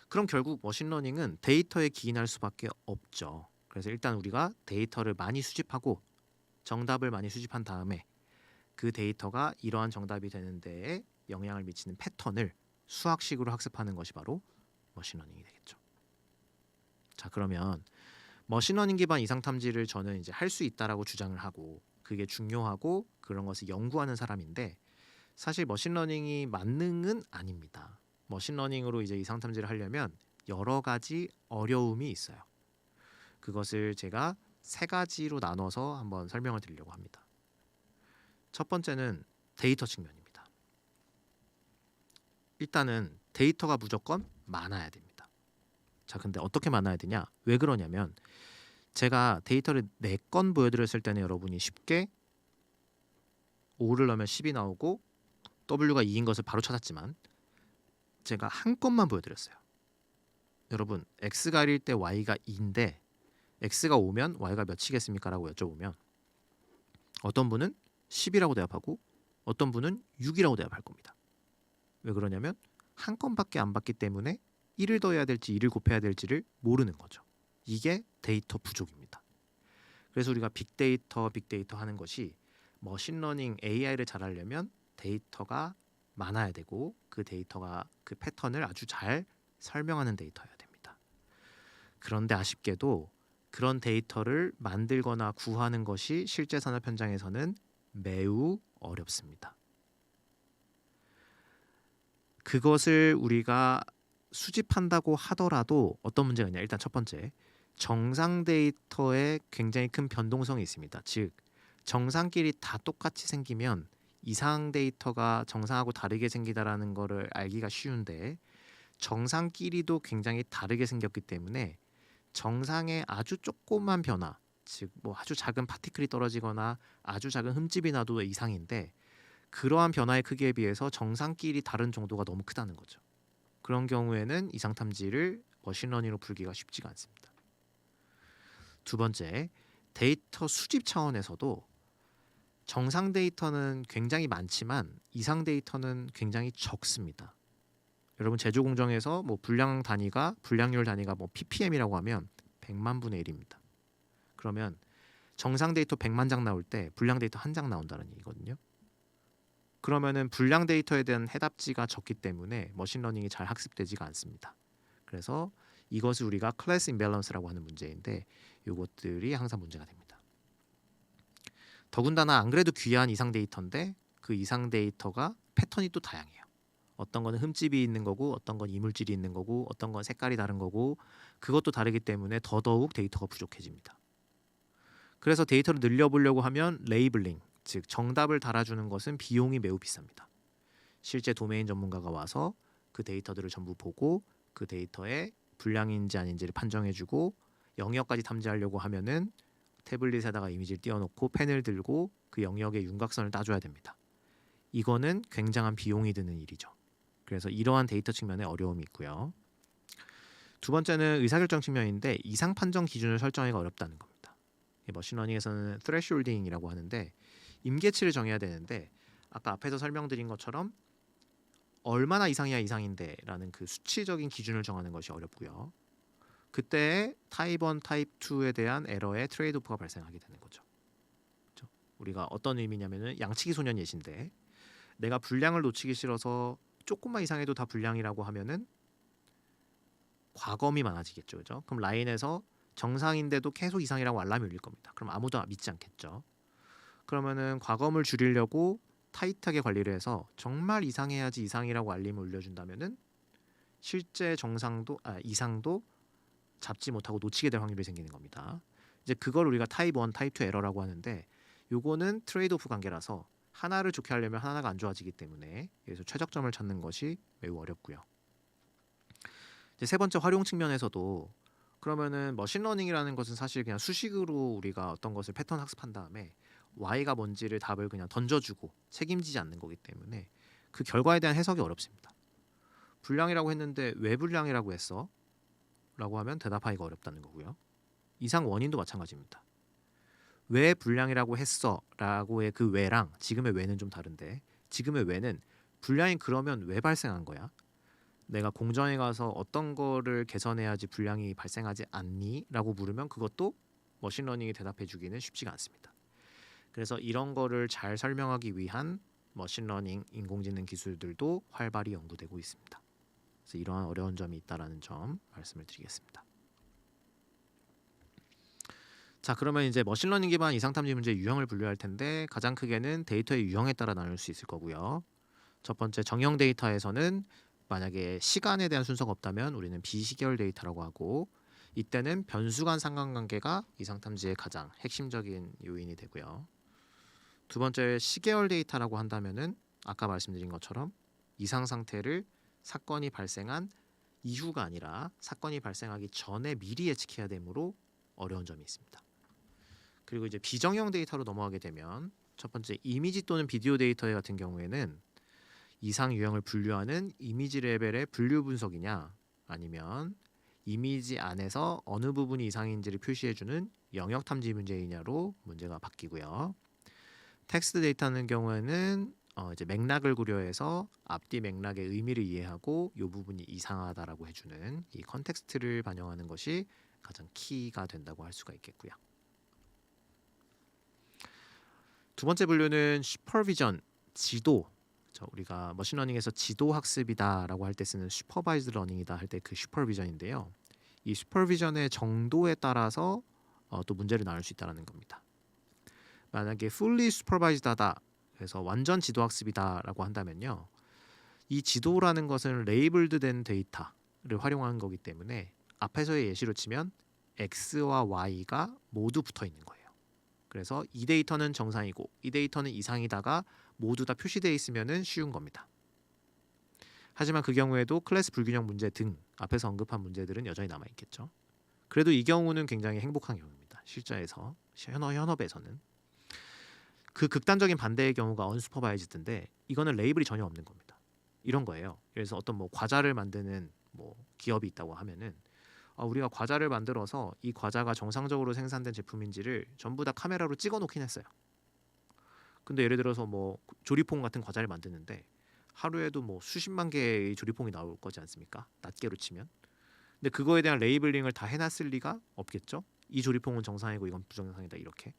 그럼 결국 머신러닝은 데이터에 기인할 수밖에 없죠. 그래서 일단 우리가 데이터를 많이 수집하고 정답을 많이 수집한 다음에 그 데이터가 이러한 정답이 되는 데에 영향을 미치는 패턴을 수학식으로 학습하는 것이 바로 머신러닝이 되겠죠. 자, 그러면 머신러닝 기반 이상 탐지를 저는 이제 할 수 있다라고 주장을 하고 그게 중요하고 그런 것을 연구하는 사람인데, 사실 머신러닝이 만능은 아닙니다. 머신러닝으로 이제 이상 탐지를 하려면 여러 가지 어려움이 있어요. 그것을 제가 세 가지로 나눠서 한번 설명을 드리려고 합니다. 첫 번째는 데이터 측면입니다. 일단은 데이터가 무조건 많아야 됩니다. 자, 근데 어떻게 많아야 되냐? 왜 그러냐면 제가 데이터를 4건 보여드렸을 때는 여러분이 쉽게 5를 넣으면 10이 나오고 W가 2인 것을 바로 찾았지만 제가 한 건만 보여드렸어요. 여러분, X가 1일 때 Y가 2인데 X가 5면 Y가 몇이겠습니까? 라고 여쭤보면 어떤 분은 10이라고 대답하고 어떤 분은 6이라고 대답할 겁니다. 왜 그러냐면 한 건밖에 안 봤기 때문에 1을 더해야 될지 2를 곱해야 될지를 모르는 거죠. 이게 데이터 부족입니다. 그래서 우리가 빅데이터 하는 것이 머신러닝 AI를 잘하려면 데이터가 많아야 되고 그 데이터가 그 패턴을 아주 잘 설명하는 데이터여야 됩니다. 그런데 아쉽게도 그런 데이터를 만들거나 구하는 것이 실제 산업 현장에서는 매우 어렵습니다. 그것을 우리가 수집한다고 하더라도 어떤 문제가 있냐? 일단 첫 번째, 정상 데이터에 굉장히 큰 변동성이 있습니다. 즉, 정상끼리 다 똑같이 생기면 이상 데이터가 정상하고 다르게 생기다라는 거를 알기가 쉬운데 정상끼리도 굉장히 다르게 생겼기 때문에 정상의 아주 조그만 변화, 즉 뭐 아주 작은 파티클이 떨어지거나 아주 작은 흠집이 나도 이상인데 그러한 변화의 크기에 비해서 정상끼리 다른 정도가 너무 크다는 거죠. 그런 경우에는 이상 탐지를 머신러닝으로 풀기가 쉽지가 않습니다. 두 번째, 데이터 수집 차원에서도 정상 데이터는 굉장히 많지만 이상 데이터는 굉장히 적습니다. 여러분, 제조 공정에서 뭐 분량 단위가 분량률 단위가 뭐 ppm이라고 하면 100만 분의 1입니다. 그러면 정상 데이터 100만 장 나올 때 분량 데이터 한 장 나온다는 얘기거든요. 그러면은 분량 데이터에 대한 해답지가 적기 때문에 머신러닝이 잘 학습되지가 않습니다. 그래서 이것을 우리가 클래스 임밸런스라고 하는 문제인데 이것들이 항상 문제가 됩니다. 더군다나 안 그래도 귀한 이상 데이터인데 그 이상 데이터가 패턴이 또 다양해요. 어떤 거는 흠집이 있는 거고 어떤 건 이물질이 있는 거고 어떤 건 색깔이 다른 거고 그것도 다르기 때문에 더더욱 데이터가 부족해집니다. 그래서 데이터를 늘려보려고 하면 레이블링, 즉 정답을 달아주는 것은 비용이 매우 비쌉니다. 실제 도메인 전문가가 와서 그 데이터들을 전부 보고 그 데이터에 불량인지 아닌지를 판정해주고 영역까지 탐지하려고 하면은 태블릿에다가 이미지를 띄워놓고 펜을 들고 그 영역의 윤곽선을 따줘야 됩니다. 이거는 굉장한 비용이 드는 일이죠. 그래서 이러한 데이터 측면에 어려움이 있고요. 두 번째는 의사결정 측면인데 이상 판정 기준을 설정하기가 어렵다는 겁니다. 머신러닝에서는 thresholding이라고 하는데 임계치를 정해야 되는데 아까 앞에서 설명드린 것처럼 얼마나 이상이야 이상인데 라는 그 수치적인 기준을 정하는 것이 어렵고요. 그때 타입 1, 타입 2에 대한 에러의 트레이드오프가 발생하게 되는 거죠. 그렇죠? 우리가 어떤 의미냐면은 양치기 소년 예시인데 내가 분량을 놓치기 싫어서 조금만 이상해도 다 분량이라고 하면은 과검이 많아지겠죠. 그죠? 그럼 라인에서 정상인데도 계속 이상이라고 알람이 울릴 겁니다. 그럼 아무도 믿지 않겠죠. 그러면은 과검을 줄이려고 타이트하게 관리를 해서 정말 이상해야지 이상이라고 알림을 울려준다면은 실제 이상도 잡지 못하고 놓치게 될 확률이 생기는 겁니다. 이제 그걸 우리가 타입 1, 타입 2 에러라고 하는데 요거는 트레이드오프 관계라서 하나를 좋게 하려면 하나가 안 좋아지기 때문에 여기서 최적점을 찾는 것이 매우 어렵고요. 이제 세 번째 활용 측면에서도 그러면은 머신러닝이라는 것은 사실 그냥 수식으로 우리가 어떤 것을 패턴 학습한 다음에 Y가 뭔지를 답을 그냥 던져주고 책임지지 않는 거기 때문에 그 결과에 대한 해석이 어렵습니다. 불량이라고 했는데 왜 불량이라고 했어? 라고 하면 대답하기가 어렵다는 거고요. 이상 원인도 마찬가지입니다. 왜 불량이라고 했어? 라고의 그 왜랑 지금의 왜는 좀 다른데 지금의 왜는 불량이 그러면 왜 발생한 거야? 내가 공정에 가서 어떤 거를 개선해야지 불량이 발생하지 않니? 라고 물으면 그것도 머신러닝이 대답해 주기는 쉽지가 않습니다. 그래서 이런 거를 잘 설명하기 위한 머신러닝, 인공지능 기술들도 활발히 연구되고 있습니다. 그래서 이러한 어려운 점이 있다는 점 말씀을 드리겠습니다. 자, 그러면 이제 머신러닝 기반 이상탐지 문제의 유형을 분류할 텐데 가장 크게는 데이터의 유형에 따라 나눌 수 있을 거고요. 첫 번째 정형 데이터에서는 만약에 시간에 대한 순서가 없다면 우리는 비시계열 데이터라고 하고 이때는 변수 간 상관관계가 이상탐지의 가장 핵심적인 요인이 되고요. 두 번째 시계열 데이터라고 한다면은 아까 말씀드린 것처럼 이상 상태를 사건이 발생한 이후가 아니라 사건이 발생하기 전에 미리 예측해야 되므로 어려운 점이 있습니다. 그리고 이제 비정형 데이터로 넘어가게 되면 첫 번째 이미지 또는 비디오 데이터 같은 경우에는 이상 유형을 분류하는 이미지 레벨의 분류 분석이냐 아니면 이미지 안에서 어느 부분이 이상인지를 표시해주는 영역 탐지 문제이냐로 문제가 바뀌고요. 텍스트 데이터는 경우에는 이제 맥락을 고려해서 앞뒤 맥락의 의미를 이해하고 이 부분이 이상하다라고 해주는 이 컨텍스트를 반영하는 것이 가장 키가 된다고 할 수가 있겠고요. 두 번째 분류는 슈퍼비전, 지도. 우리가 머신러닝에서 지도 학습이다라고 할 때 쓰는 슈퍼바이즈 러닝이다 할 때 그 슈퍼비전인데요. 이 슈퍼비전의 정도에 따라서 또 문제를 나눌 수 있다는 겁니다. 만약에 fully supervised하다, 그래서 완전 지도 학습이다라고 한다면요. 이 지도라는 것은 레이블드된 데이터를 활용한 거기 때문에 앞에서의 예시로 치면 X와 Y가 모두 붙어 있는 거예요. 그래서 이 데이터는 정상이고 이 데이터는 이상이다가 모두 다 표시되어 있으면 쉬운 겁니다. 하지만 그 경우에도 클래스 불균형 문제 등 앞에서 언급한 문제들은 여전히 남아있겠죠. 그래도 이 경우는 굉장히 행복한 경우입니다. 실제에서, 현업에서는. 그 극단적인 반대의 경우가 언슈퍼바이즈드인데 이거는 레이블이 전혀 없는 겁니다. 이런 거예요. 그래서 어떤 뭐 과자를 만드는 뭐 기업이 있다고 하면은 우리가 과자를 만들어서 이 과자가 정상적으로 생산된 제품인지를 전부 다 카메라로 찍어 놓긴 했어요. 근데 예를 들어서 뭐 조리퐁 같은 과자를 만드는데 하루에도 뭐 수십만 개의 조리퐁이 나올 거지 않습니까? 낱개로 치면. 근데 그거에 대한 레이블링을 다 해놨을 리가 없겠죠. 이 조리퐁은 정상이고 이건 부정상이다 이렇게.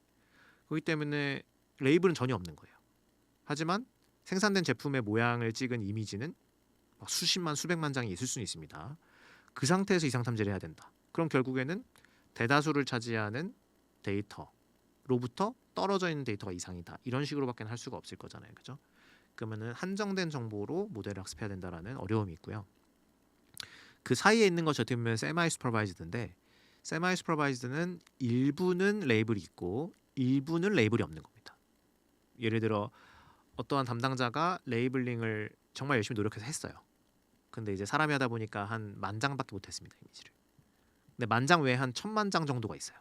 그렇기 때문에 레이블은 전혀 없는 거예요. 하지만 생산된 제품의 모양을 찍은 이미지는 막 수십만 수백만 장이 있을 수는 있습니다. 그 상태에서 이상 탐지를 해야 된다. 그럼 결국에는 대다수를 차지하는 데이터로부터 떨어져 있는 데이터가 이상이다. 이런 식으로밖에 할 수가 없을 거잖아요. 그죠? 그러면은 한정된 정보로 모델을 학습해야 된다라는 어려움이 있고요. 그 사이에 있는 것이 어떻게 보면 세마이 슈퍼바이즈드인데 세마이 슈퍼바이즈드는 일부는 레이블이 있고 일부는 레이블이 없는 겁니다. 예를 들어 어떠한 담당자가 레이블링을 정말 열심히 노력해서 했어요. 근데 이제 사람이 하다 보니까 한 10,000장밖에 못했습니다. 이미지를. 근데 10,000장 외에 한 10,000,000장 정도가 있어요.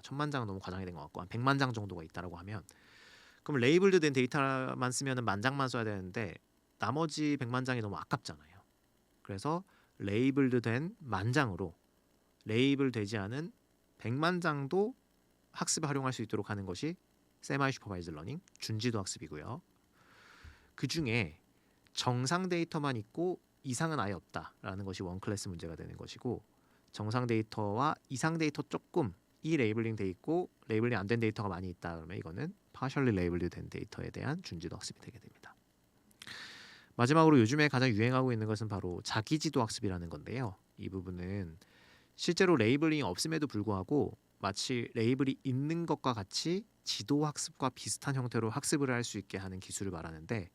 10,000,000장은 너무 과장이 된 것 같고 한 100,000장 정도가 있다라고 하면 그럼 레이블드 된 데이터만 쓰면은 10,000장만 써야 되는데 나머지 100,000장이 너무 아깝잖아요. 그래서 레이블드 된 10,000장으로 레이블 되지 않은 100,000장도 학습에 활용할 수 있도록 하는 것이 세마이 슈퍼바이즈 러닝, 준지도 학습이고요. 그 중에 정상 데이터만 있고 이상은 아예 없다라는 것이 원 클래스 문제가 되는 것이고 정상 데이터와 이상 데이터 조금 이 레이블링 돼 있고 레이블링 안 된 데이터가 많이 있다 그러면 이거는 partially labeled 된 데이터에 대한 준지도 학습이 되게 됩니다. 마지막으로 요즘에 가장 유행하고 있는 것은 바로 자기지도 학습이라는 건데요. 이 부분은 실제로 레이블링이 없음에도 불구하고 마치 레이블이 있는 것과 같이 지도 학습과 비슷한 형태로 학습을 할 수 있게 하는 기술을 말하는데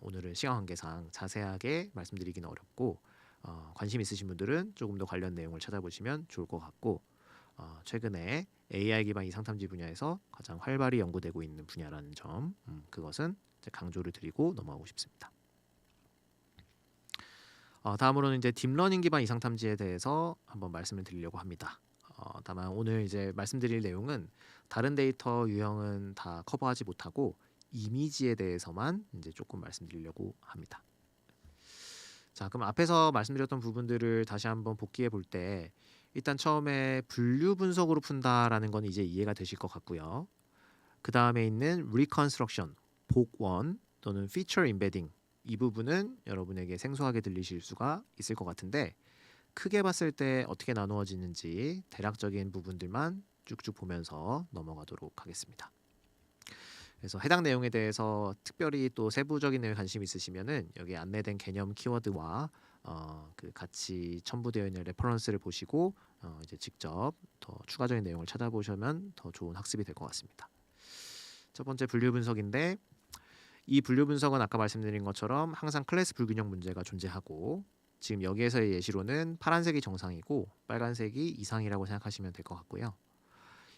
오늘은 시간 관계상 자세하게 말씀드리기는 어렵고 관심 있으신 분들은 조금 더 관련 내용을 찾아보시면 좋을 것 같고 최근에 AI 기반 이상탐지 분야에서 가장 활발히 연구되고 있는 분야라는 점 그것은 이제 강조를 드리고 넘어가고 싶습니다. 다음으로는 이제 딥러닝 기반 이상탐지에 대해서 한번 말씀을 드리려고 합니다. 다만 오늘 이제 말씀드릴 내용은 다른 데이터 유형은 다 커버하지 못하고 이미지에 대해서만 이제 조금 말씀드리려고 합니다. 자, 그럼 앞에서 말씀드렸던 부분들을 다시 한번 복기해 볼 때 일단 처음에 분류 분석으로 푼다라는 건 이제 이해가 되실 것 같고요. 그 다음에 있는 reconstruction, 복원 또는 feature embedding 이 부분은 여러분에게 생소하게 들리실 수가 있을 것 같은데 크게 봤을 때 어떻게 나누어지는지 대략적인 부분들만 쭉쭉 보면서 넘어가도록 하겠습니다. 그래서 해당 내용에 대해서 특별히 또 세부적인 내용에 관심 있으시면은 여기 안내된 개념 키워드와 그 같이 첨부되어 있는 레퍼런스를 보시고 이제 직접 더 추가적인 내용을 찾아보시면 더 좋은 학습이 될 것 같습니다. 첫 번째 분류 분석인데 이 분류 분석은 아까 말씀드린 것처럼 항상 클래스 불균형 문제가 존재하고 지금 여기에서의 예시로는 파란색이 정상이고 빨간색이 이상이라고 생각하시면 될 것 같고요.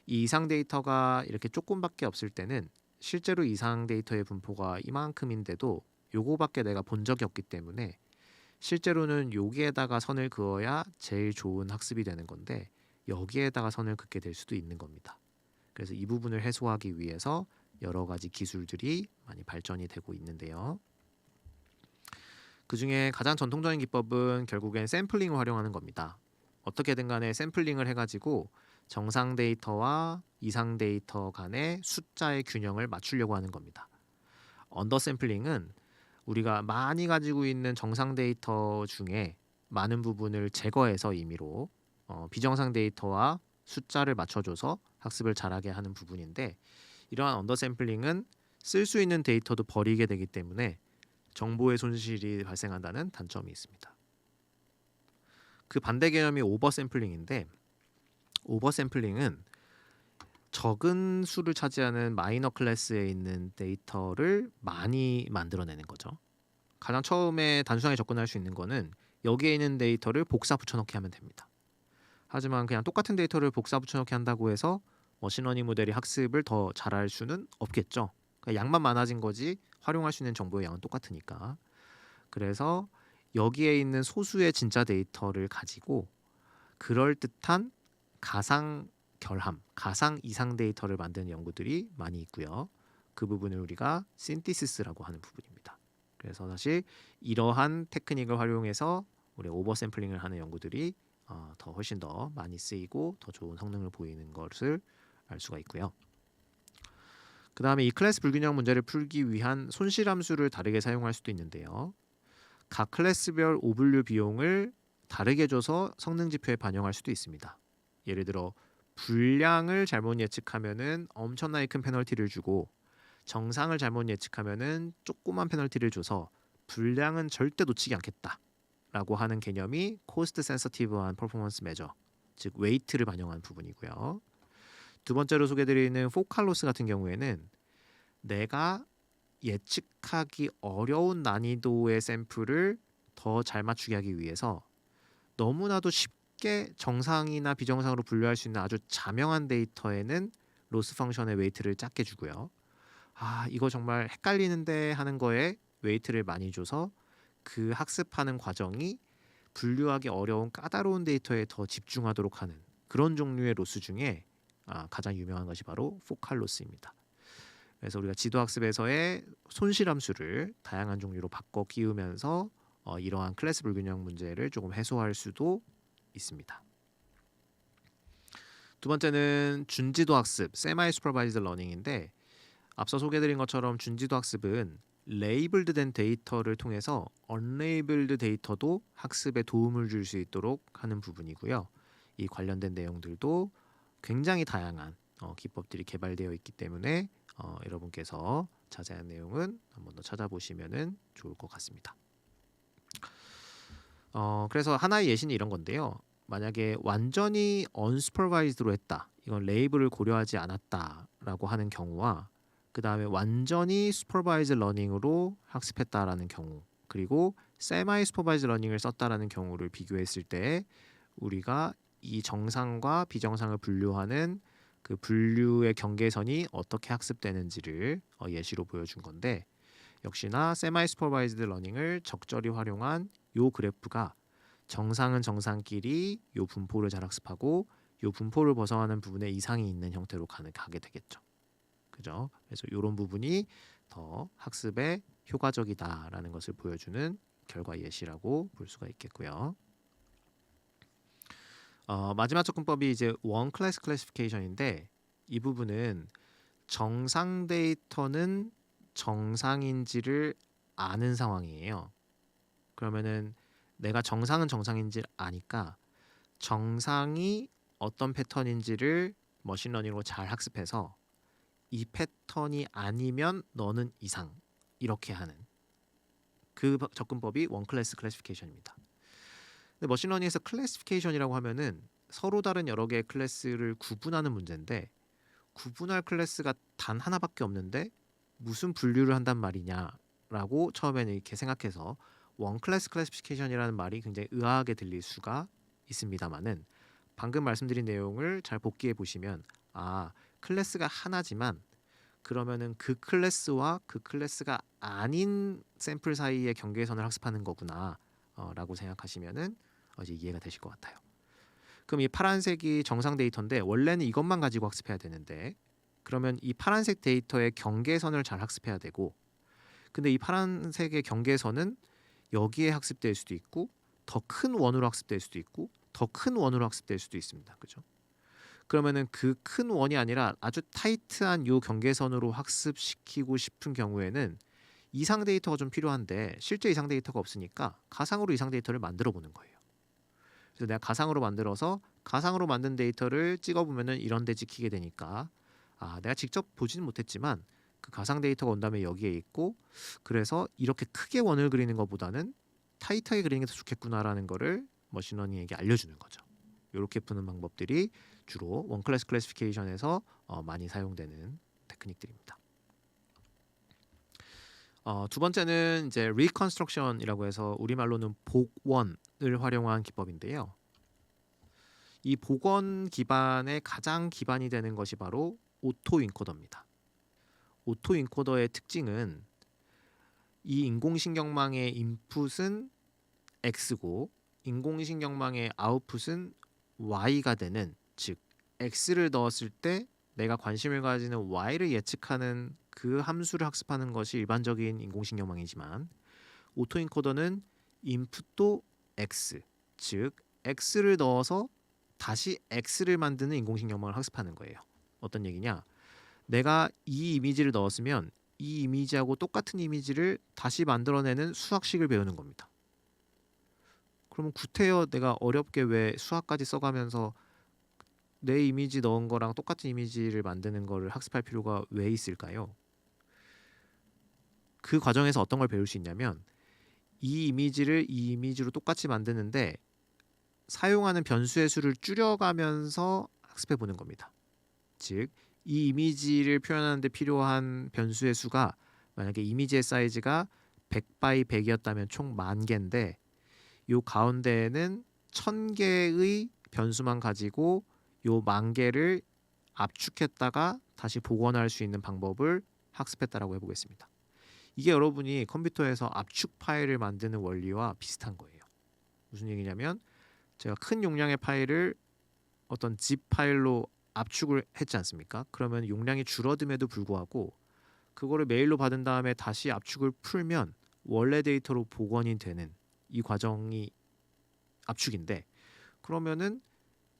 이 이상 데이터가 이렇게 조금밖에 없을 때는 실제로 이상 데이터의 분포가 이만큼인데도 요거밖에 내가 본 적이 없기 때문에 실제로는 여기에다가 선을 그어야 제일 좋은 학습이 되는 건데 여기에다가 선을 긋게 될 수도 있는 겁니다. 그래서 이 부분을 해소하기 위해서 여러 가지 기술들이 많이 발전이 되고 있는데요. 그 중에 가장 전통적인 기법은 결국엔 샘플링을 활용하는 겁니다. 어떻게든 간에 샘플링을 해가지고 정상 데이터와 이상 데이터 간의 숫자의 균형을 맞추려고 하는 겁니다. 언더 샘플링은 우리가 많이 가지고 있는 정상 데이터 중에 많은 부분을 제거해서 임의로 비정상 데이터와 숫자를 맞춰줘서 학습을 잘하게 하는 부분인데 이러한 언더 샘플링은 쓸 수 있는 데이터도 버리게 되기 때문에 정보의 손실이 발생한다는 단점이 있습니다. 그 반대 개념이 오버 샘플링인데 오버 샘플링은 적은 수를 차지하는 마이너 클래스에 있는 데이터를 많이 만들어내는 거죠. 가장 처음에 단순하게 접근할 수 있는 거는 여기에 있는 데이터를 복사 붙여넣기 하면 됩니다. 하지만 그냥 똑같은 데이터를 복사 붙여넣기 한다고 해서 머신러닝 모델이 학습을 더 잘할 수는 없겠죠. 그러니까 양만 많아진 거지 활용할 수 있는 정보의 양은 똑같으니까. 그래서 여기에 있는 소수의 진짜 데이터를 가지고 그럴듯한 가상 결함, 가상 이상 데이터를 만드는 연구들이 많이 있고요. 그 부분을 우리가 신티시스라고 하는 부분입니다. 그래서 사실 이러한 테크닉을 활용해서 우리 오버 샘플링을 하는 연구들이 더 훨씬 더 많이 쓰이고 더 좋은 성능을 보이는 것을 알 수가 있고요. 그 다음에 이 클래스 불균형 문제를 풀기 위한 손실함수를 다르게 사용할 수도 있는데요. 각 클래스별 오분류 비용을 다르게 줘서 성능 지표에 반영할 수도 있습니다. 예를 들어 분량을 잘못 예측하면은 엄청나게 큰 페널티를 주고 정상을 잘못 예측하면은 조그만 페널티를 줘서 분량은 절대 놓치지 않겠다라고 하는 개념이 코스트 센서티브한 퍼포먼스 메저, 즉 웨이트를 반영한 부분이고요. 두 번째로 소개드리는 포칼로스 같은 경우에는 내가 예측하기 어려운 난이도의 샘플을 더 잘 맞추게 하기 위해서 너무나도 쉽게 정상이나 비정상으로 분류할 수 있는 아주 자명한 데이터에는 로스 펑션의 웨이트를 작게 주고요. 이거 정말 헷갈리는데 하는 거에 웨이트를 많이 줘서 그 학습하는 과정이 분류하기 어려운 까다로운 데이터에 더 집중하도록 하는 그런 종류의 로스 중에 가장 유명한 것이 바로 포칼로스입니다. 그래서 우리가 지도학습에서의 손실함수를 다양한 종류로 바꿔 끼우면서 이러한 클래스 불균형 문제를 조금 해소할 수도 있습니다. 두 번째는 준지도 학습, 세마이 슈퍼바이즈드 러닝인데 앞서 소개드린 것처럼 준지도 학습은 레이블드 된 데이터를 통해서 언레이블드 데이터도 학습에 도움을 줄 수 있도록 하는 부분이고요. 이 관련된 내용들도 굉장히 다양한 기법들이 개발되어 있기 때문에 여러분께서 자세한 내용은 한번 더 찾아보시면 좋을 것 같습니다. 그래서 하나의 예시는 이런 건데요. 만약에 완전히 unsupervised로 했다. 이건 레이블을 고려하지 않았다라고 하는 경우와 그다음에 완전히 supervised learning으로 학습했다라는 경우 그리고 semi supervised learning을 썼다라는 경우를 비교했을 때 우리가 이 정상과 비정상을 분류하는 그 분류의 경계선이 어떻게 학습되는지를 예시로 보여준 건데 역시나 semi supervised learning을 적절히 활용한 요 그래프가 정상은 정상끼리 요 분포를 잘 학습하고 요 분포를 벗어나는 부분에 이상이 있는 형태로 가게 되겠죠. 그죠? 그래서 이런 부분이 더 학습에 효과적이다라는 것을 보여주는 결과 예시라고 볼 수가 있겠고요. 마지막 접근법이 이제 원 클래스 클래시피케이션인데 이 부분은 정상 데이터는 정상인지를 아는 상황이에요. 그러면은 내가 정상은 정상인지를 아니까 정상이 어떤 패턴인지를 머신러닝으로 잘 학습해서 이 패턴이 아니면 너는 이상 이렇게 하는 그 접근법이 원 클래스 클래시피케이션입니다. 근데 머신러닝에서 클래시피케이션이라고 하면은 서로 다른 여러 개의 클래스를 구분하는 문제인데 구분할 클래스가 단 하나밖에 없는데 무슨 분류를 한단 말이냐라고 처음에는 이렇게 생각해서 원 클래스 클래시피케이션이라는 말이 굉장히 의아하게 들릴 수가 있습니다만은 방금 말씀드린 내용을 잘 복기해 보시면 클래스가 하나지만 그러면은 그 클래스와 그 클래스가 아닌 샘플 사이의 경계선을 학습하는 거구나 라고 생각하시면은 이제 이해가 되실 것 같아요. 그럼 이 파란색이 정상 데이터인데 원래는 이것만 가지고 학습해야 되는데 그러면 이 파란색 데이터의 경계선을 잘 학습해야 되고 근데 이 파란색의 경계선은 여기에 학습될 수도 있고 더 큰 원으로 학습될 수도 있고 더 큰 원으로 학습될 수도 있습니다. 그죠? 그러면은 그 큰 원이 아니라 아주 타이트한 요 경계선으로 학습시키고 싶은 경우에는 이상 데이터가 좀 필요한데 실제 이상 데이터가 없으니까 가상으로 이상 데이터를 만들어 보는 거예요. 그래서 내가 가상으로 만들어서 가상으로 만든 데이터를 찍어보면은 이런 데 찍히게 되니까 내가 직접 보지는 못했지만 그 가상 데이터가 온 다음에 여기에 있고 그래서 이렇게 크게 원을 그리는 것보다는 타이트하게 그리는 게 더 좋겠구나라는 거를 머신러닝에게 알려주는 거죠. 이렇게 푸는 방법들이 주로 원 클래스 클래시피케이션에서 많이 사용되는 테크닉들입니다. 두 번째는 이제 리컨스트럭션이라고 해서 우리말로는 복원을 활용한 기법인데요. 이 복원 기반의 가장 기반이 되는 것이 바로 오토 인코더입니다. 오토 인코더의 특징은 이 인공신경망의 인풋은 X고 인공신경망의 아웃풋은 Y가 되는 즉 X를 넣었을 때 내가 관심을 가지는 Y를 예측하는 그 함수를 학습하는 것이 일반적인 인공신경망이지만 오토인코더는 인풋도 X 즉 X를 넣어서 다시 X를 만드는 인공신경망을 학습하는 거예요. 어떤 얘기냐? 내가 이 이미지를 넣었으면 이 이미지하고 똑같은 이미지를 다시 만들어내는 수학식을 배우는 겁니다. 그러면 구태여 내가 어렵게 왜 수학까지 써가면서 내 이미지 넣은 거랑 똑같은 이미지를 만드는 거를 학습할 필요가 왜 있을까요? 그 과정에서 어떤 걸 배울 수 있냐면 이 이미지를 이 이미지로 똑같이 만드는데 사용하는 변수의 수를 줄여가면서 학습해 보는 겁니다. 즉, 이 이미지를 표현하는 데 필요한 변수의 수가 만약에 이미지의 사이즈가 100 by 100이었다면 총 10,000개인데 요 가운데에는 1000개의 변수만 가지고 요 10,000개를 압축했다가 다시 복원할 수 있는 방법을 학습했다라고 해보겠습니다. 이게 여러분이 컴퓨터에서 압축 파일을 만드는 원리와 비슷한 거예요. 무슨 얘기냐면 제가 큰 용량의 파일을 어떤 zip 파일로 압축을 했지 않습니까? 그러면 용량이 줄어듦에도 불구하고 그거를 메일로 받은 다음에 다시 압축을 풀면 원래 데이터로 복원이 되는 이 과정이 압축인데 그러면은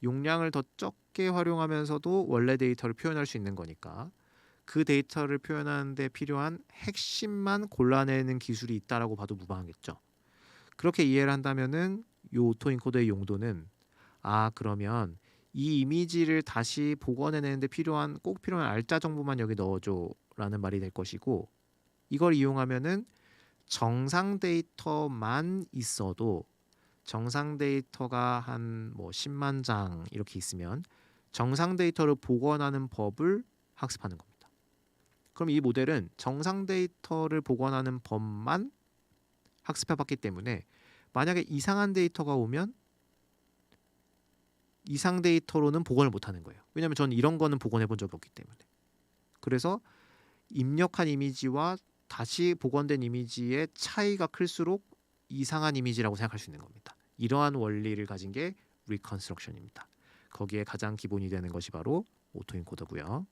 용량을 더 적게 활용하면서도 원래 데이터를 표현할 수 있는 거니까 그 데이터를 표현하는 데 필요한 핵심만 골라내는 기술이 있다라고 봐도 무방하겠죠. 그렇게 이해를 한다면은 이 오토인코더의 용도는 그러면 이 이미지를 다시 복원해내는 데 꼭 필요한 알짜 정보만 여기 넣어줘 라는 말이 될 것이고 이걸 이용하면은 정상 데이터만 있어도 정상 데이터가 한 뭐 10만 장 이렇게 있으면 정상 데이터를 복원하는 법을 학습하는 겁니다. 그럼 이 모델은 정상 데이터를 복원하는 법만 학습해봤기 때문에 만약에 이상한 데이터가 오면 이상 데이터로는 복원을 못하는 거예요. 왜냐하면 저는 이런 거는 복원해 본 적이 없기 때문에. 그래서 입력한 이미지와 다시 복원된 이미지의 차이가 클수록 이상한 이미지라고 생각할 수 있는 겁니다. 이러한 원리를 가진 게 리컨스트럭션입니다. 거기에 가장 기본이 되는 것이 바로 오토인코더고요.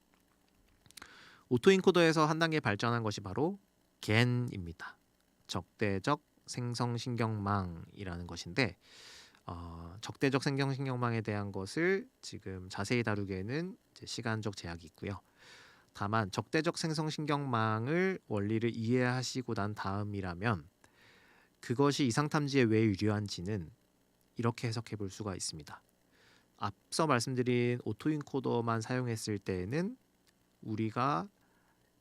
오토인코더에서 한 단계 발전한 것이 바로 GAN입니다. 적대적 생성신경망이라는 것인데 적대적 생성신경망에 대한 것을 지금 자세히 다루기에는 시간적 제약이 있고요. 다만 적대적 생성신경망을 원리를 이해하시고 난 다음이라면 그것이 이상탐지에 왜 유리한지는 이렇게 해석해 볼 수가 있습니다. 앞서 말씀드린 오토인코더만 사용했을 때에는 우리가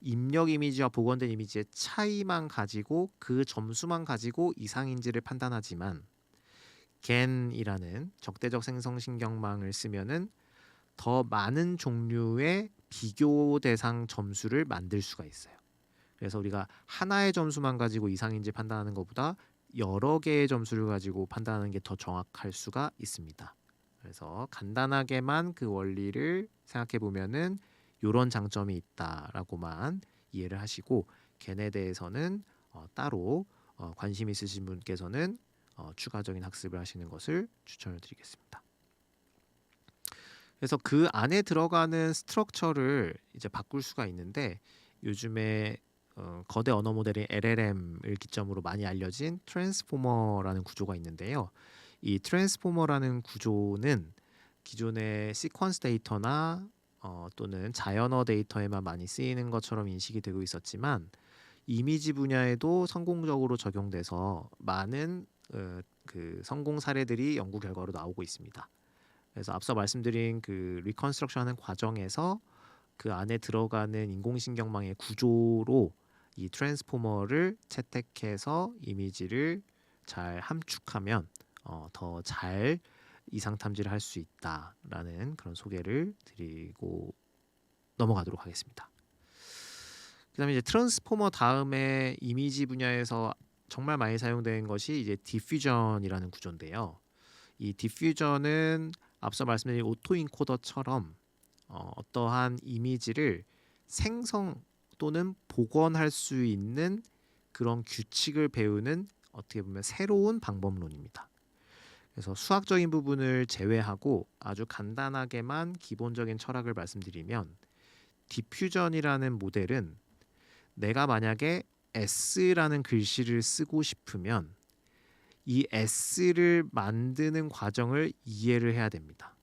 입력 이미지와 복원된 이미지의 차이만 가지고 그 점수만 가지고 이상인지를 판단하지만 GAN이라는 적대적 생성신경망을 쓰면은 더 많은 종류의 비교 대상 점수를 만들 수가 있어요. 그래서 우리가 하나의 점수만 가지고 이상인지 판단하는 것보다 여러 개의 점수를 가지고 판단하는 게 더 정확할 수가 있습니다. 그래서 간단하게만 그 원리를 생각해 보면은 이런 장점이 있다라고만 이해를 하시고 GAN에 대해서는 따로 관심 있으신 분께서는 추가적인 학습을 하시는 것을 추천을 드리겠습니다. 그래서 그 안에 들어가는 스트럭처를 이제 바꿀 수가 있는데 요즘에 거대 언어 모델인 LLM을 기점으로 많이 알려진 트랜스포머라는 구조가 있는데요. 이 트랜스포머라는 구조는 기존의 시퀀스 데이터나 또는 자연어 데이터에만 많이 쓰이는 것처럼 인식이 되고 있었지만 이미지 분야에도 성공적으로 적용돼서 많은 그 성공 사례들이 연구 결과로 나오고 있습니다. 그래서 앞서 말씀드린 그 리컨스트럭션 하는 과정에서 그 안에 들어가는 인공신경망의 구조로 이 트랜스포머를 채택해서 이미지를 잘 함축하면 더 잘 이상 탐지를 할 수 있다라는 그런 소개를 드리고 넘어가도록 하겠습니다. 그다음에 이제 트랜스포머 다음에 이미지 분야에서 정말 많이 사용된 것이 이제 디퓨전이라는 구조인데요. 이 디퓨전은 앞서 말씀드린 오토인코더처럼 어떠한 이미지를 생성 또는 복원할 수 있는 그런 규칙을 배우는 어떻게 보면 새로운 방법론입니다. 그래서 수학적인 부분을 제외하고 아주 간단하게만 기본적인 철학을 말씀드리면 디퓨전이라는 모델은 내가 만약에 S라는 글씨를 쓰고 싶으면 이 S를 만드는 과정을 이해를 해야 됩니다.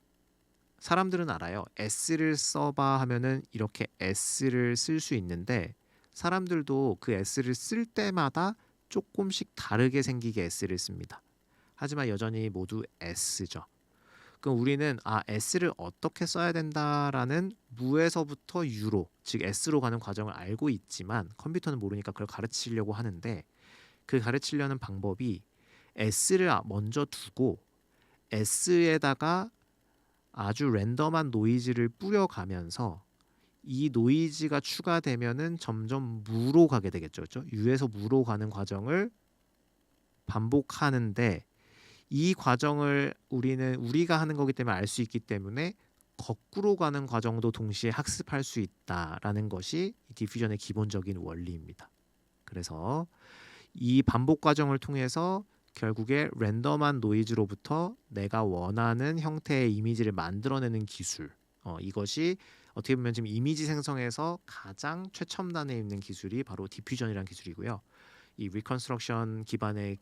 사람들은 알아요. S를 써봐 하면은 이렇게 S를 쓸 수 있는데 사람들도 그 S를 쓸 때마다 조금씩 다르게 생기게 S를 씁니다. 하지만 여전히 모두 S죠. 그럼 우리는 S를 어떻게 써야 된다라는 무에서부터 U로, 즉 S로 가는 과정을 알고 있지만 컴퓨터는 모르니까 그걸 가르치려고 하는데 그 가르치려는 방법이 S를 먼저 두고 S에다가 아주 랜덤한 노이즈를 뿌려가면서 이 노이즈가 추가되면은 점점 무로 가게 되겠죠. 그렇죠? U에서 무로 가는 과정을 반복하는데 이 과정을 우리가 하는 거기 때문에 알 수 있기 때문에 거꾸로 가는 과정도 동시에 학습할 수 있다라는 것이 디퓨전의 기본적인 원리입니다. 그래서 이 반복 과정을 통해서 결국에 랜덤한 노이즈로부터 내가 원하는 형태의 이미지를 만들어내는 기술, 이것이 어떻게 보면 지금 이미지 생성에서 가장 최첨단에 있는 기술이 바로 디퓨전이라는 기술이고요. 이 리컨스트럭션 기반의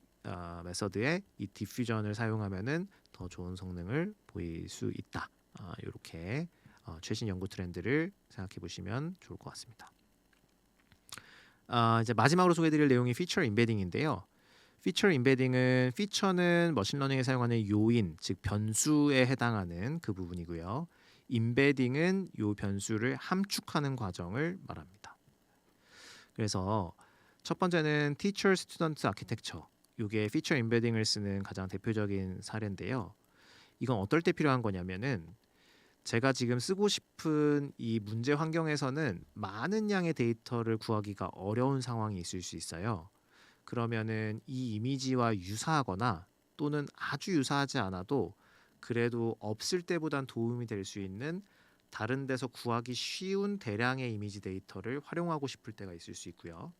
메서드에 이 디퓨전을 사용하면은 더 좋은 성능을 보일 수 있다. 이렇게 최신 연구 트렌드를 생각해 보시면 좋을 것 같습니다. 이제 마지막으로 소개해드릴 내용이 피처 임베딩인데요. 피처 임베딩은 피처는 머신러닝에 사용하는 요인, 즉 변수에 해당하는 그 부분이고요. 임베딩은 요 변수를 함축하는 과정을 말합니다. 그래서 첫 번째는 Teacher Student Architecture, 이게 피처 임베딩을 쓰는 가장 대표적인 사례인데요. 이건 어떨 때 필요한 거냐면은 제가 지금 쓰고 싶은 이 문제 환경에서는 많은 양의 데이터를 구하기가 어려운 상황이 있을 수 있어요. 그러면은 이 이미지와 유사하거나 또는 아주 유사하지 않아도 그래도 없을 때보단 도움이 될 수 있는 다른 데서 구하기 쉬운 대량의 이미지 데이터를 활용하고 싶을 때가 있을 수 있고요.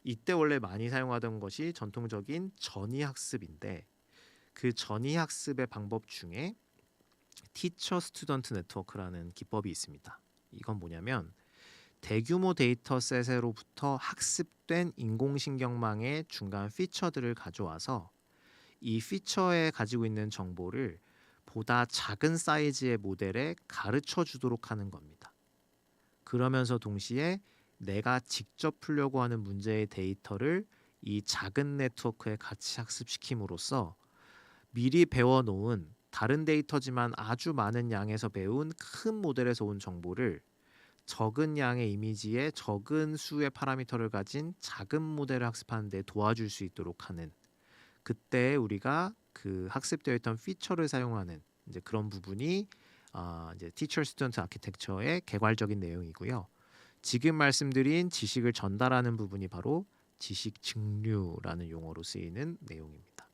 이때 원래 많이 사용하던 것이 전통적인 전이 학습인데 그 전이 학습의 방법 중에 티처 스튜던트 네트워크라는 기법이 있습니다. 이건 뭐냐면 대규모 데이터셋으로부터 학습된 인공신경망의 중간 피처들을 가져와서 이 피처에 가지고 있는 정보를 보다 작은 사이즈의 모델에 가르쳐 주도록 하는 겁니다. 그러면서 동시에 내가 직접 풀려고 하는 문제의 데이터를 이 작은 네트워크에 같이 학습시킴으로써 미리 배워놓은 다른 데이터지만 아주 많은 양에서 배운 큰 모델에서 온 정보를 적은 양의 이미지에 적은 수의 파라미터를 가진 작은 모델을 학습하는 데 도와줄 수 있도록 하는, 그때 우리가 그 학습되어 있던 피처를 사용하는 이제 그런 부분이 이제 Teacher Student Architecture의 개괄적인 내용이고요. 지금 말씀드린 지식을 전달하는 부분이 바로 지식 증류라는 용어로 쓰이는 내용입니다.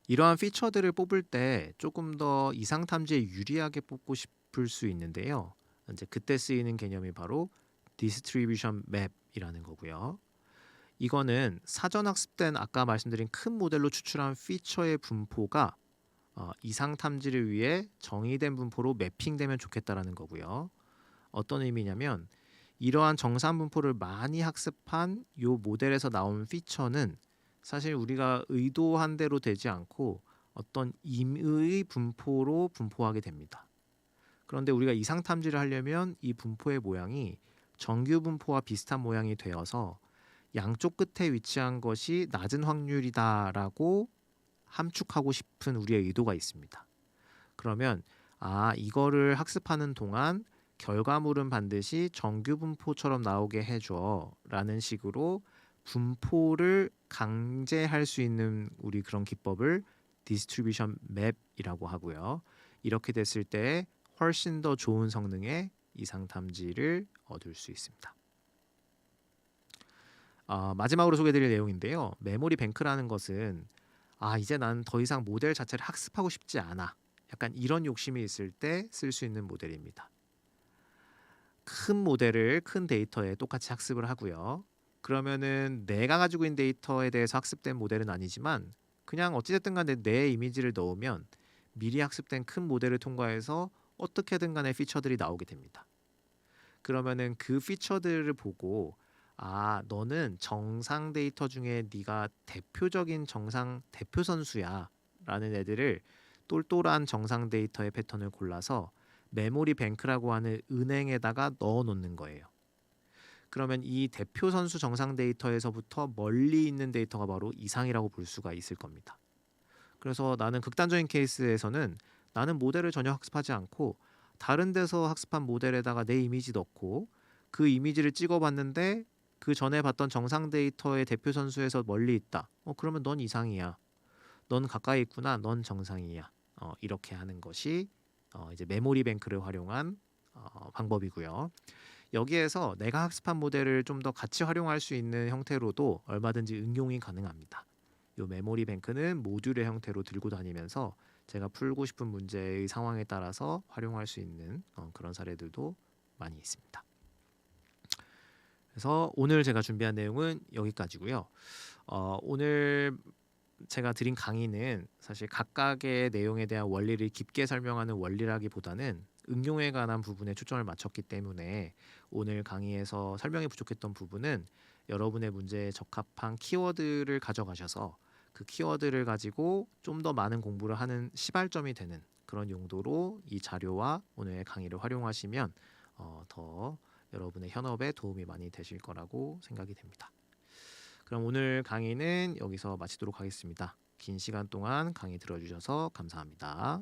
이러한 피처들을 뽑을 때 조금 더 이상 탐지에 유리하게 뽑고 싶을 수 있는데요. 이제 그때 쓰이는 개념이 바로 디스트리뷰션 맵이라는 거고요. 이거는 사전 학습된 아까 말씀드린 큰 모델로 추출한 피처의 분포가 이상 탐지를 위해 정의된 분포로 매핑되면 좋겠다라는 거고요. 어떤 의미냐면 이러한 정산 분포를 많이 학습한 이 모델에서 나온 피처는 사실 우리가 의도한 대로 되지 않고 어떤 임의 분포로 분포하게 됩니다. 그런데 우리가 이상 탐지를 하려면 이 분포의 모양이 정규 분포와 비슷한 모양이 되어서 양쪽 끝에 위치한 것이 낮은 확률이다라고 함축하고 싶은 우리의 의도가 있습니다. 그러면 이거를 학습하는 동안 결과물은 반드시 정규 분포처럼 나오게 해줘 라는 식으로 분포를 강제할 수 있는 우리 그런 기법을 디스트리뷰션 맵이라고 하고요. 이렇게 됐을 때 훨씬 더 좋은 성능의 이상 탐지를 얻을 수 있습니다. 마지막으로 소개해드릴 내용인데요. 메모리 뱅크라는 것은 이제 난 더 이상 모델 자체를 학습하고 싶지 않아. 약간 이런 욕심이 있을 때 쓸 수 있는 모델입니다. 큰 모델을 큰 데이터에 똑같이 학습을 하고요. 그러면은 내가 가지고 있는 데이터에 대해서 학습된 모델은 아니지만 그냥 어찌됐든 간에 내 이미지를 넣으면 미리 학습된 큰 모델을 통과해서 어떻게든 간에 피처들이 나오게 됩니다. 그러면은 그 피처들을 보고 너는 정상 데이터 중에 네가 대표적인 정상 대표 선수야 라는 애들을 똘똘한 정상 데이터의 패턴을 골라서 메모리 뱅크라고 하는 은행에다가 넣어 놓는 거예요. 그러면 이 대표 선수 정상 데이터에서부터 멀리 있는 데이터가 바로 이상이라고 볼 수가 있을 겁니다. 그래서 나는 극단적인 케이스에서는 나는 모델을 전혀 학습하지 않고 다른 데서 학습한 모델에다가 내 이미지 넣고 그 이미지를 찍어봤는데 그 전에 봤던 정상 데이터의 대표 선수에서 멀리 있다. 그러면 넌 이상이야. 넌 가까이 있구나. 넌 정상이야. 이렇게 하는 것이 이제 메모리 뱅크를 활용한 방법이고요. 여기에서 내가 학습한 모델을 좀 더 같이 활용할 수 있는 형태로도 얼마든지 응용이 가능합니다. 이 메모리 뱅크는 모듈의 형태로 들고 다니면서 제가 풀고 싶은 문제의 상황에 따라서 활용할 수 있는 그런 사례들도 많이 있습니다. 그래서 오늘 제가 준비한 내용은 여기까지고요. 오늘 제가 드린 강의는 사실 각각의 내용에 대한 원리를 깊게 설명하는 원리라기보다는 응용에 관한 부분에 초점을 맞췄기 때문에 오늘 강의에서 설명이 부족했던 부분은 여러분의 문제에 적합한 키워드를 가져가셔서 그 키워드를 가지고 좀 더 많은 공부를 하는 시발점이 되는 그런 용도로 이 자료와 오늘의 강의를 활용하시면 더 여러분의 현업에 도움이 많이 되실 거라고 생각이 됩니다. 그럼 오늘 강의는 여기서 마치도록 하겠습니다. 긴 시간 동안 강의 들어주셔서 감사합니다.